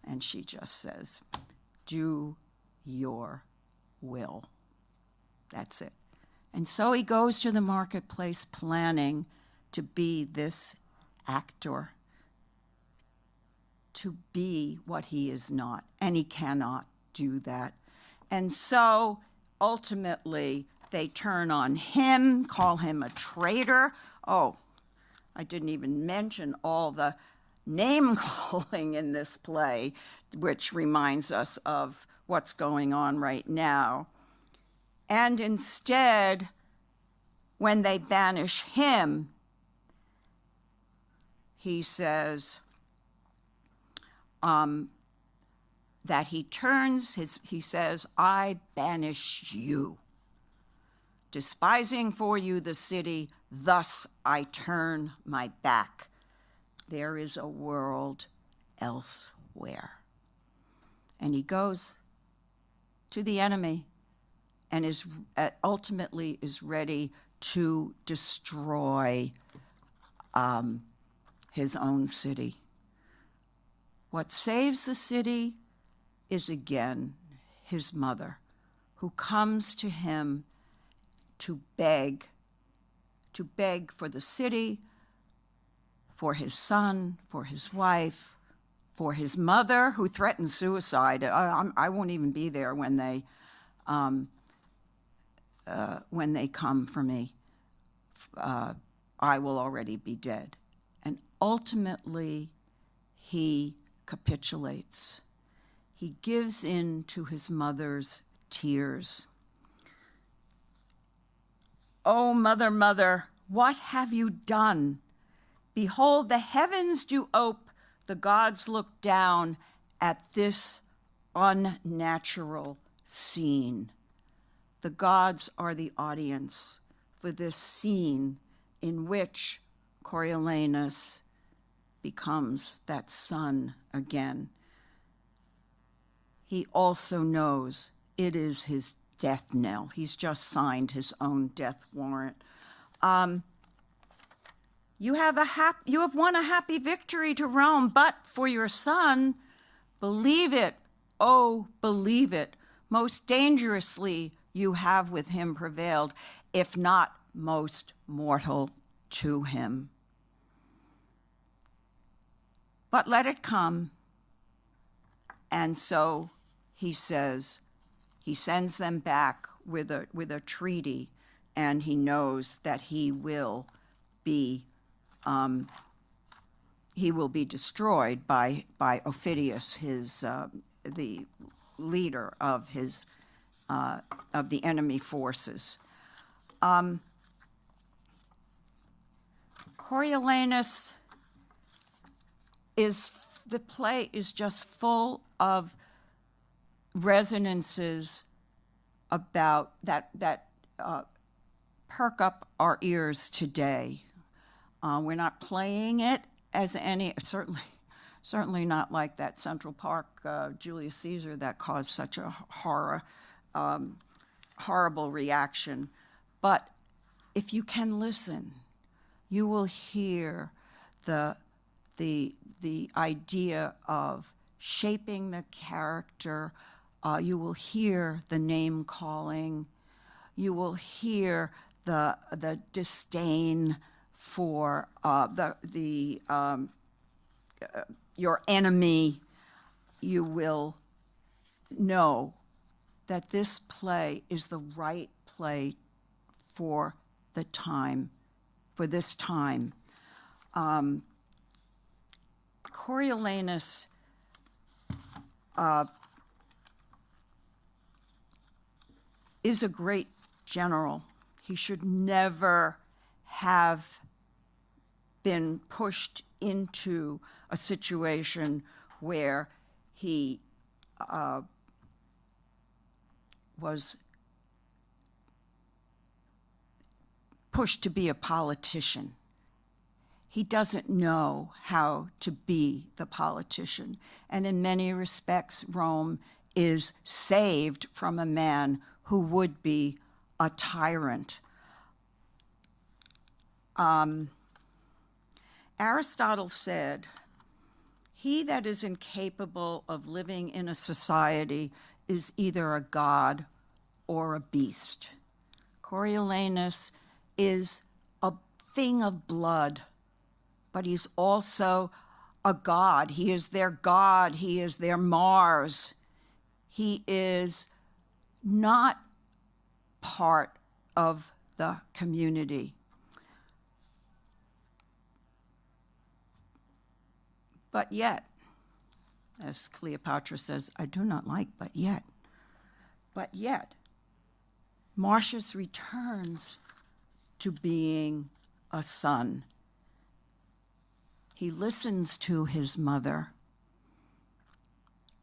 And she just says, do your will. That's it. And so he goes to the marketplace planning to be this actor, to be what he is not, and he cannot do that. And so ultimately they turn on him, call him a traitor. Oh, I didn't even mention all the name calling in this play, which reminds us of what's going on right now. And instead, when they banish him, he says that he says, I banish you. Despising for you the city, thus I turn my back. There is a world elsewhere. And he goes to the enemy and is ultimately is ready to destroy his own city. What saves the city is again his mother, who comes to him to beg for the city, for his son, for his wife, for his mother, who threatens suicide. I won't even be there when they come for me. I will already be dead. And ultimately, he capitulates. He gives in to his mother's tears. Oh, mother, mother, what have you done? Behold, the heavens do ope, the gods look down at this unnatural scene. The gods are the audience for this scene in which Coriolanus becomes that son again. He also knows it is his death knell. He's just signed his own death warrant. You have won a happy victory to Rome, but for your son, believe it, oh, believe it, most dangerously you have with him prevailed, if not most mortal to him. But let it come. And so he says, he sends them back with a treaty, and he knows that he will be destroyed by Aufidius, the leader of the enemy forces. Coriolanus the play is just full of resonances about that perk up our ears today. We're not playing it as any, certainly not like that Central Park Julius Caesar that caused such a horrible reaction. But if you can listen, you will hear the idea of shaping the character. You will hear the name calling. You will hear the disdain for your enemy. You will know that this play is the right play for the time, for this time. Coriolanus is a great general. He should never have been pushed into a situation where he was pushed to be a politician. He doesn't know how to be the politician. And in many respects, Rome is saved from a man who would be a tyrant. Aristotle said, "He that is incapable of living in a society is either a god or a beast." Coriolanus is a thing of blood, but he's also a god. He is their god. He is their Mars. He is not part of the community. But yet, as Cleopatra says, I do not like but yet. But yet, Marcius returns to being a son. He listens to his mother,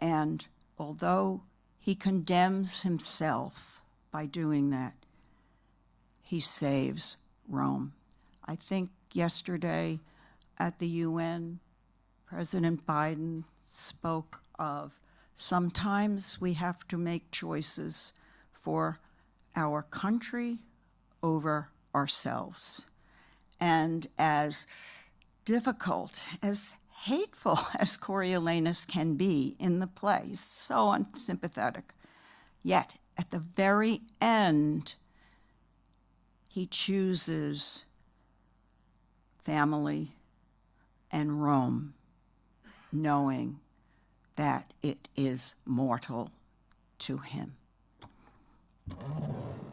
and although he condemns himself by doing that, he saves Rome. I think yesterday at the UN, President Biden spoke of sometimes we have to make choices for our country over ourselves. And as difficult, as hateful as Coriolanus can be in the play, he's so unsympathetic, yet at the very end, he chooses family and Rome, knowing that it is mortal to him.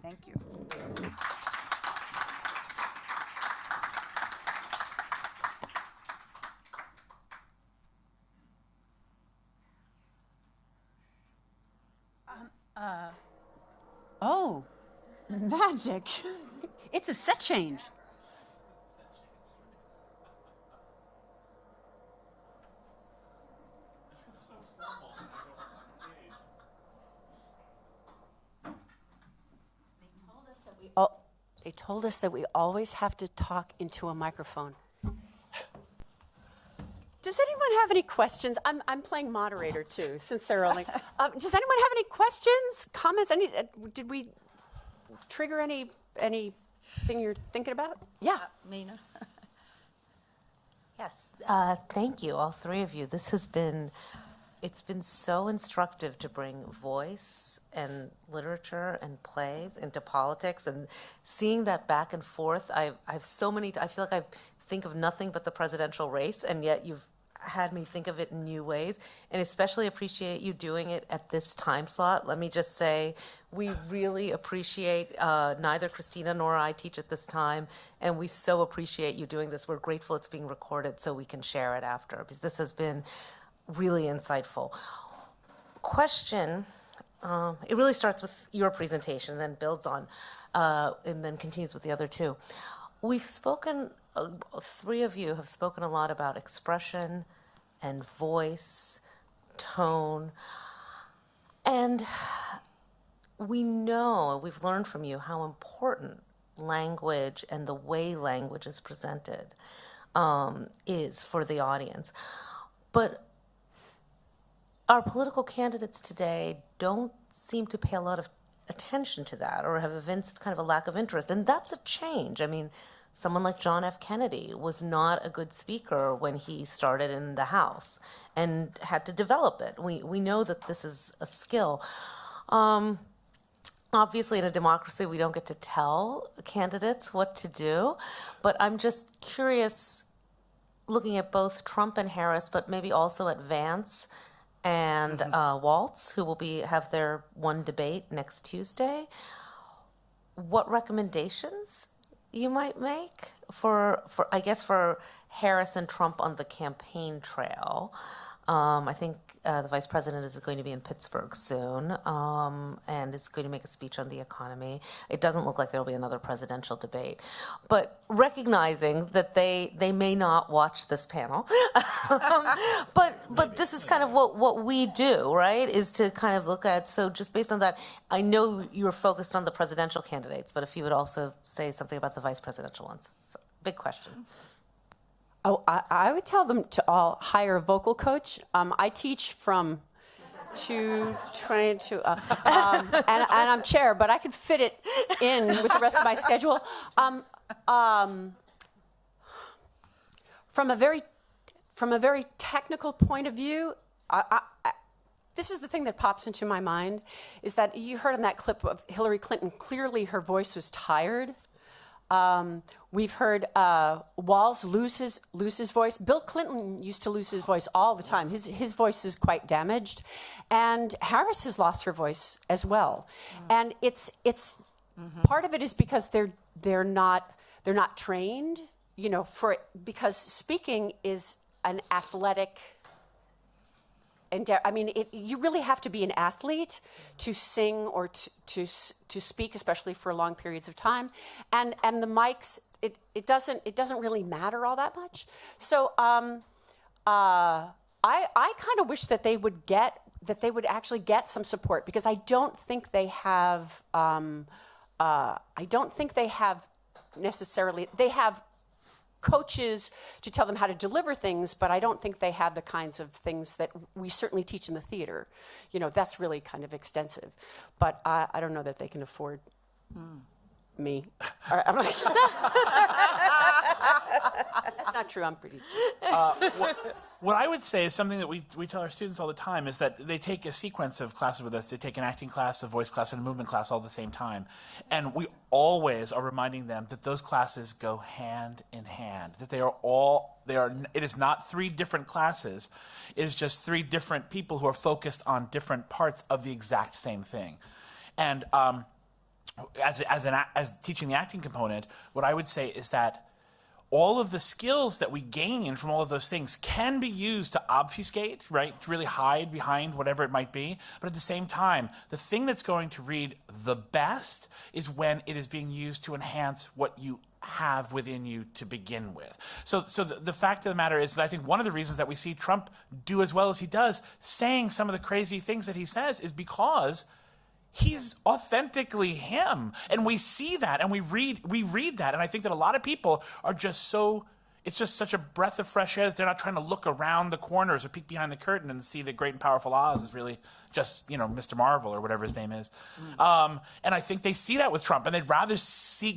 Thank you. Oh, magic. It's a set change. They told us that we always have to talk into a microphone. Does anyone have any questions? I'm playing moderator too, since they're only. Does anyone have any questions, comments? Did we trigger anything you're thinking about? Yeah, Lena. Yes, thank you, all three of you. It's been so instructive to bring voice and literature and plays into politics, and seeing that back and forth. I have so many. I feel like I think of nothing but the presidential race, and yet you've had me think of it in new ways, and especially appreciate you doing it at this time slot. Let me just say, we really appreciate, neither Christina nor I teach at this time, and we so appreciate you doing this. We're grateful it's being recorded so we can share it after, because this has been really insightful. Question, it really starts with your presentation, then builds on, and then continues with the other two. We've spoken, three of you have spoken a lot about expression and voice, tone, and we know, we've learned from you how important language and the way language is presented is for the audience. But our political candidates today don't seem to pay a lot of attention to that, or have evinced kind of a lack of interest, and that's a change. I mean, someone like John F. Kennedy was not a good speaker when he started in the House and had to develop it. We know that this is a skill. Obviously, in a democracy, we don't get to tell candidates what to do, but I'm just curious, looking at both Trump and Harris, but maybe also at Vance and Waltz, who will have their one debate next Tuesday. What recommendations you might make for Harris and Trump on the campaign trail? I think the vice president is going to be in Pittsburgh soon, and is going to make a speech on the economy. It doesn't look like there will be another presidential debate. But recognizing that they may not watch this panel, but this is kind of what we do, right, is to kind of look at, so just based on that, I know you were focused on the presidential candidates, but if you would also say something about the vice presidential ones. So, big question. Oh, I would tell them to all hire a vocal coach. I teach from 2:20 to, and I'm chair, but I could fit it in with the rest of my schedule. From a very technical point of view, this is the thing that pops into my mind, is that you heard in that clip of Hillary Clinton, clearly her voice was tired. We've heard Walz lose his voice. Bill Clinton used to lose his voice all the time. His voice is quite damaged, and Harris has lost her voice as well. And it's part of it is because they're not trained, because speaking is an athletic. I mean, you really have to be an athlete to sing or to speak, especially for long periods of time. And the mics, it doesn't really matter all that much. So I kind of wish that they would actually get some support, because I don't think they have. They have coaches to tell them how to deliver things, but I don't think they have the kinds of things that we certainly teach in the theater. That's really kind of extensive. But I don't know that they can afford me. I'm like, that's not true. I'm pretty. What I would say is something that we tell our students all the time, is that they take a sequence of classes with us. They take an acting class, a voice class, and a movement class all at the same time. And we always are reminding them that those classes go hand in hand, that it is not 3 different classes. It is just 3 different people who are focused on different parts of the exact same thing. And as teaching the acting component, what I would say is that all of the skills that we gain from all of those things can be used to obfuscate, right? To really hide behind whatever it might be. But at the same time, the thing that's going to read the best is when it is being used to enhance what you have within you to begin with. So the fact of the matter is, I think one of the reasons that we see Trump do as well as he does, saying some of the crazy things that he says, is because he's authentically him. And we see that, and we read that. And I think that a lot of people are just it's just such a breath of fresh air that they're not trying to look around the corners or peek behind the curtain and see that Great and Powerful Oz is really just, Mr. Marvel or whatever his name is. And I think they see that with Trump, and they'd rather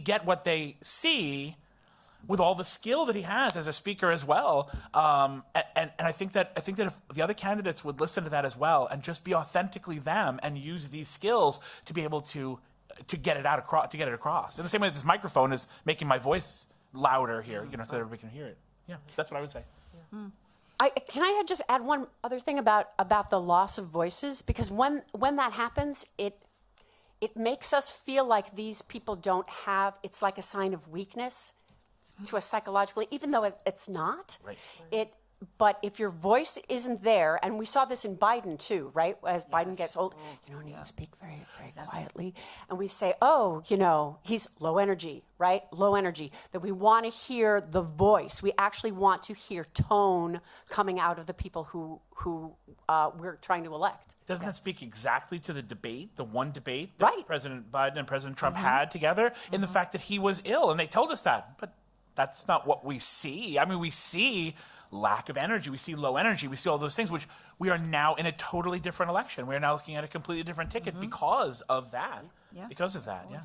get what they see with all the skill that he has as a speaker as well. And I think that if the other candidates would listen to that as well and just be authentically them and use these skills to be able to get it across. In the same way that this microphone is making my voice louder here, so that everybody can hear it. Yeah, that's what I would say. Yeah. Can I just add one other thing about the loss of voices? Because when that happens, it makes us feel like these people don't have. It's like a sign of weakness to us psychologically, even though it's not. Right. But if your voice isn't there, and we saw this in Biden too, right? As Biden gets old, you need to speak very, very quietly. And we say, he's low energy, right? Low energy. That we want to hear the voice. We actually want to hear tone coming out of the people who we're trying to elect. Doesn't that speak exactly to the debate, the one debate that President Biden and President Trump had together, in the fact that he was ill, and they told us that, but that's not what we see. I mean, we see lack of energy, we see low energy, we see all those things, which we are now in a totally different election. We are now looking at a completely different ticket because of that. Yeah. Because of that, yeah.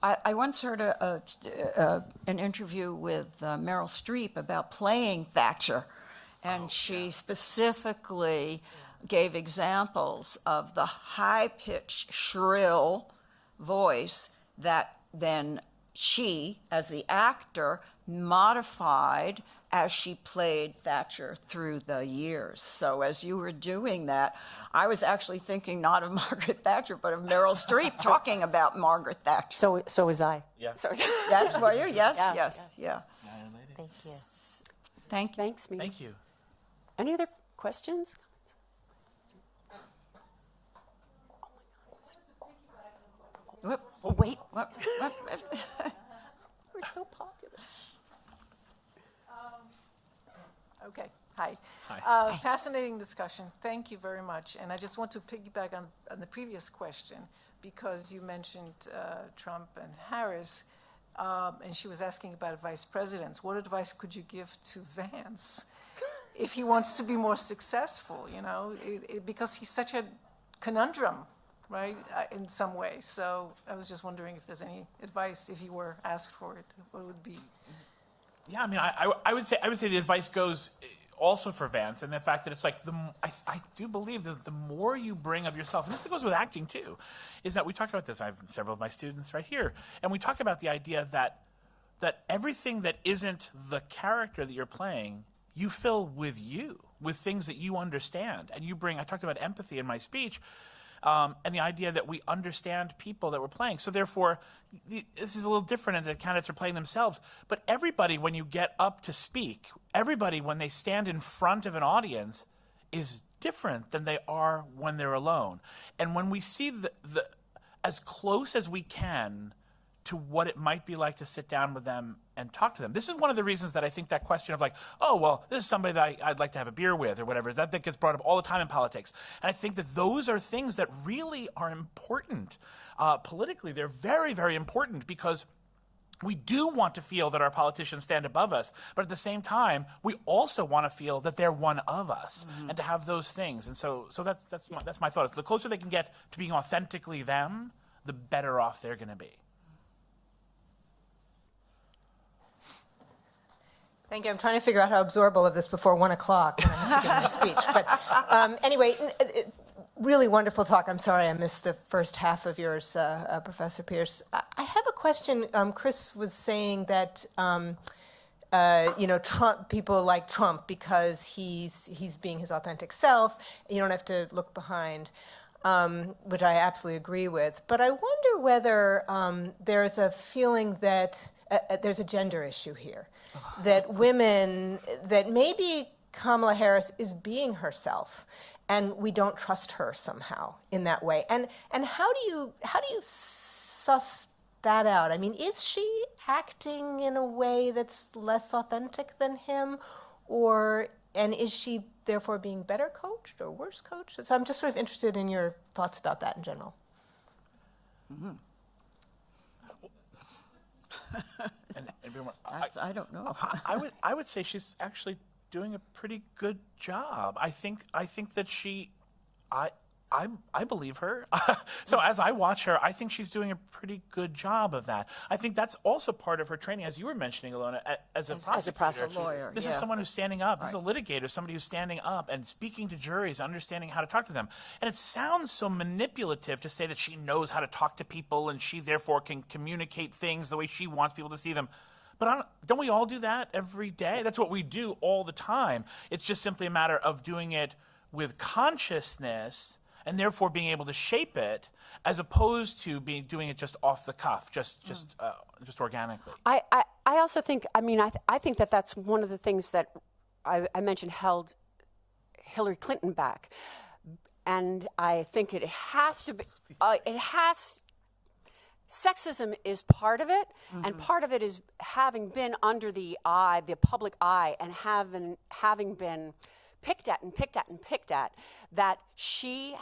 I once heard an interview with Meryl Streep about playing Thatcher, and she specifically gave examples of the high-pitched, shrill voice that then she, as the actor, modified as she played Thatcher through the years. So as you were doing that, I was actually thinking not of Margaret Thatcher, but of Meryl Streep talking about Margaret Thatcher. So was I. Yeah. So, Yes, were you? Yes, Yeah, yes, yeah. Thank you. Thank you. Thanks, Mimi. Thank you. Any other questions? Whoop, oh, wait, what? We're so popular. Okay, hi. Hi. Fascinating discussion. Thank you very much. And I just want to piggyback on the previous question because you mentioned Trump and Harris, and she was asking about vice presidents. What advice could you give to Vance if he wants to be more successful, you know, because he's such a conundrum, right, in some ways. So I was just wondering if there's any advice, if you were asked for it, what would be? Yeah, I mean, I would say the advice goes also for Vance, and the fact that it's like I do believe that the more you bring of yourself, and this goes with acting too, is that we talk about this. I have several of my students right here, and we talk about the idea that everything that isn't the character that you're playing, you fill with you, with things that you understand, and you bring. I talked about empathy in my speech. And the idea that we understand people that we're playing. So therefore, this is a little different in that candidates are playing themselves. But everybody, when you get up to speak, everybody, when they stand in front of an audience, is different than they are when they're alone. And when we see the as close as we can to what it might be like to sit down with them and talk to them. This is one of the reasons that I think that question of like, oh, well, this is somebody that I'd like to have a beer with or whatever, that gets brought up all the time in politics. And I think that those are things that really are important. Politically, they're very, very important because we do want to feel that our politicians stand above us, but at the same time, we also want to feel that they're one of us and to have those things. And so that's my thought. The closer they can get to being authentically them, the better off they're going to be. Thank you. I'm trying to figure out how to absorb all of this before 1 o'clock when I have to give my speech. But anyway, really wonderful talk. I'm sorry I missed the first half of yours, Professor Pierce. I have a question. Chris was saying that Trump, people like Trump because he's being his authentic self. You don't have to look behind, which I absolutely agree with. But I wonder whether there's a feeling that there's a gender issue here. That women, that maybe Kamala Harris is being herself, and we don't trust her somehow in that way. And how do you suss that out? I mean, is she acting in a way that's less authentic than him, and is she therefore being better coached or worse coached? So I'm just sort of interested in your thoughts about that in general. Mm-hmm. And I don't know. I would say she's actually doing a pretty good job. I think that I believe her. So as I watch her, I think she's doing a pretty good job of that. I think that's also part of her training, as you were mentioning, Ilona, as a prosecutor. Lawyer. This is someone who's standing up. This is a litigator, somebody who's standing up and speaking to juries, understanding how to talk to them. And it sounds so manipulative to say that she knows how to talk to people and she therefore can communicate things the way she wants people to see them. But don't we all do that every day? That's what we do all the time. It's just simply a matter of doing it with consciousness and therefore being able to shape it, as opposed to doing it just off the cuff, just organically. I also think, I think that that's one of the things that I mentioned held Hillary Clinton back. And I think it has to be, sexism is part of it, and part of it is having been under the public eye, and having been picked at, that she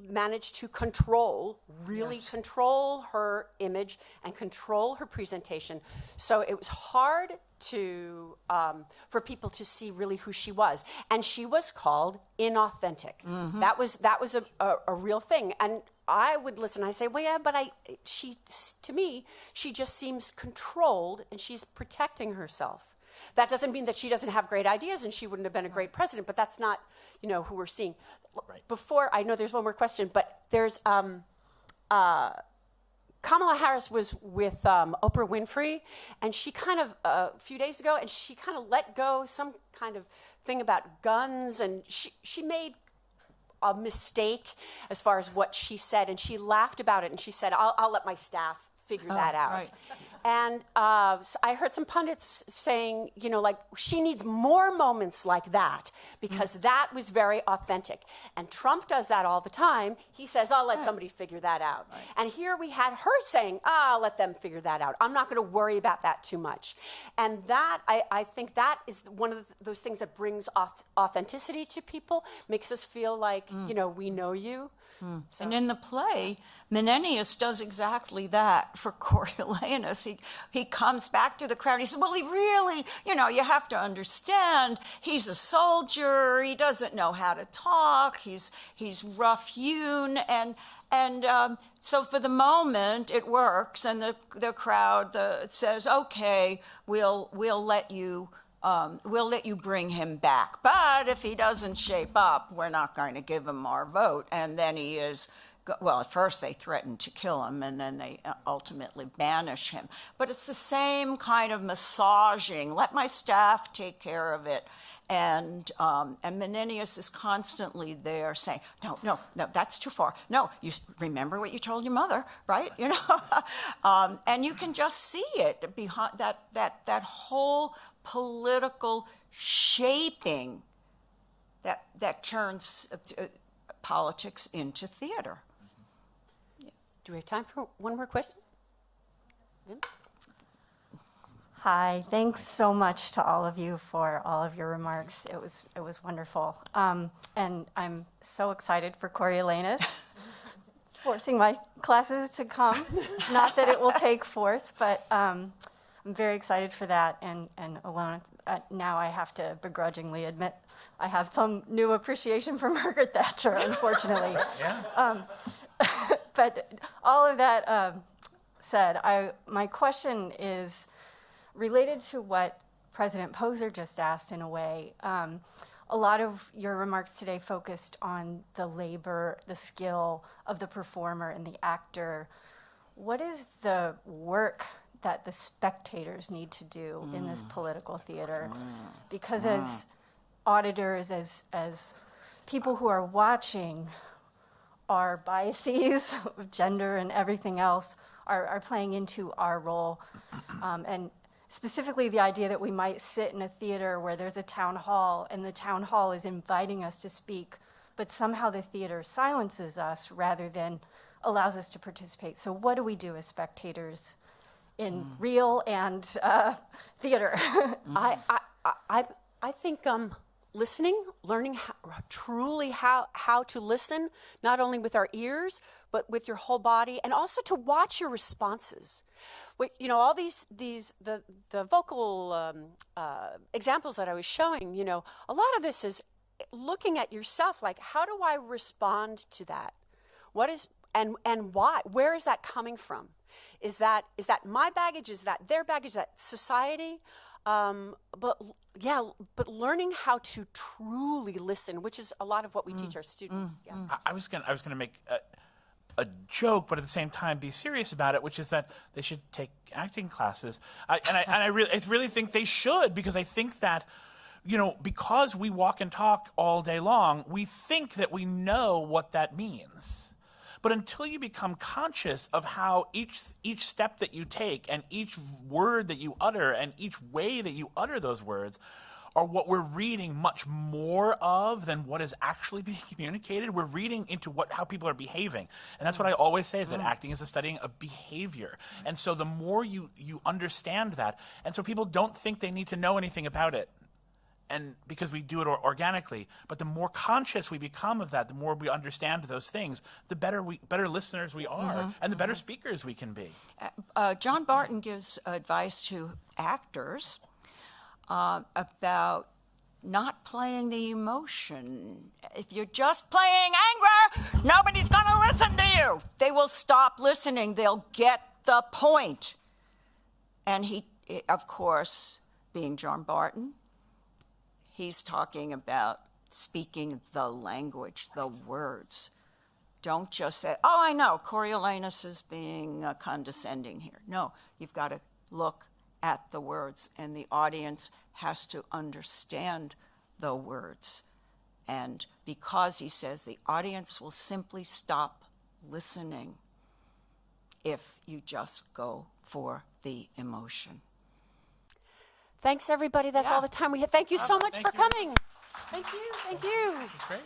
managed to control her image and control her presentation. So it was hard for people to see really who she was. And she was called inauthentic. Mm-hmm. That was a real thing. And I would listen, I say, well, yeah, but to me, she just seems controlled and she's protecting herself. That doesn't mean that she doesn't have great ideas and she wouldn't have been a great president, but that's not, who we're seeing. Right. Before, I know there's one more question, but there's Kamala Harris was with Oprah Winfrey, and she kind of, a few days ago, and she kind of let go some kind of thing about guns, and she made a mistake as far as what she said, and she laughed about it, and she said, I'll let my staff figure that out. Right. And so I heard some pundits saying, you know, like, she needs more moments like that because that was very authentic. And Trump does that all the time. He says, I'll let somebody figure that out. Right. And here we had her saying, I'll let them figure that out. I'm not going to worry about that too much. And that, I think that is one of those things that brings authenticity to people, makes us feel like, you know, we know you. So. And in the play, Menenius does exactly that for Coriolanus. He comes back to the crowd. He says, well, he really, you know, you have to understand, he's a soldier. He doesn't know how to talk. He's rough-hewn. And so for the moment, it works. And the crowd says, okay, we'll let you bring him back. But if he doesn't shape up, we're not going to give him our vote. And then he is, well, at first they threaten to kill him, and then they ultimately banish him. But it's the same kind of massaging. Let my staff take care of it. And Menenius is constantly there saying, no, that's too far. No, you remember what you told your mother, right? You know, and you can just see it behind that whole political shaping that turns politics into theater. Do we have time for one more question? Hi, thanks so much to all of you for all of your remarks. It was wonderful. And I'm so excited for Coriolanus, forcing my classes to come. Not that it will take force, but I'm very excited for that. And Ilona, now I have to begrudgingly admit I have some new appreciation for Margaret Thatcher, unfortunately. Yeah. But all of that said, my question is related to what President Poser just asked in a way. A lot of your remarks today focused on the labor, the skill of the performer and the actor. What is the work that the spectators need to do in this political theater? Because as auditors, as people who are watching, our biases of gender and everything else are playing into our role. And specifically the idea that we might sit in a theater where there's a town hall and the town hall is inviting us to speak, but somehow the theater silences us rather than allows us to participate. So what do we do as spectators in real and theater? I think listening, learning how to listen, not only with our ears, but with your whole body, and also to watch your responses. You know, all the vocal examples that I was showing, you know, a lot of this is looking at yourself, like, how do I respond to that? What is, and why? Where is that coming from? Is that my baggage? Is that their baggage? Is that society? But learning how to truly listen, which is a lot of what we teach our students. Yeah. I was gonna make a joke, but at the same time be serious about it, which is that they should take acting classes. I really think they should, because I think that, you know, because we walk and talk all day long, we think that we know what that means. But until you become conscious of how each step that you take and each word that you utter and each way that you utter those words are what we're reading much more of than what is actually being communicated. We're reading into how people are behaving. And that's what I always say, is that acting is a studying of behavior. And so the more you understand that, and so people don't think they need to know anything about it, and because we do it organically, but the more conscious we become of that, the more we understand those things, the better listeners we are, and the better speakers we can be. John Barton gives advice to actors about not playing the emotion. If you're just playing anger, nobody's going to listen to you. They will stop listening. They'll get the point. And he, of course, being John Barton, he's talking about speaking the language, the words. Don't just say, oh, I know, Coriolanus is being condescending here. No, you've got to look at the words, and the audience has to understand the words. And because he says the audience will simply stop listening if you just go for the emotion. Thanks, everybody. That's all the time we have. Thank you so much for coming. Thank you. Thank you. This is great.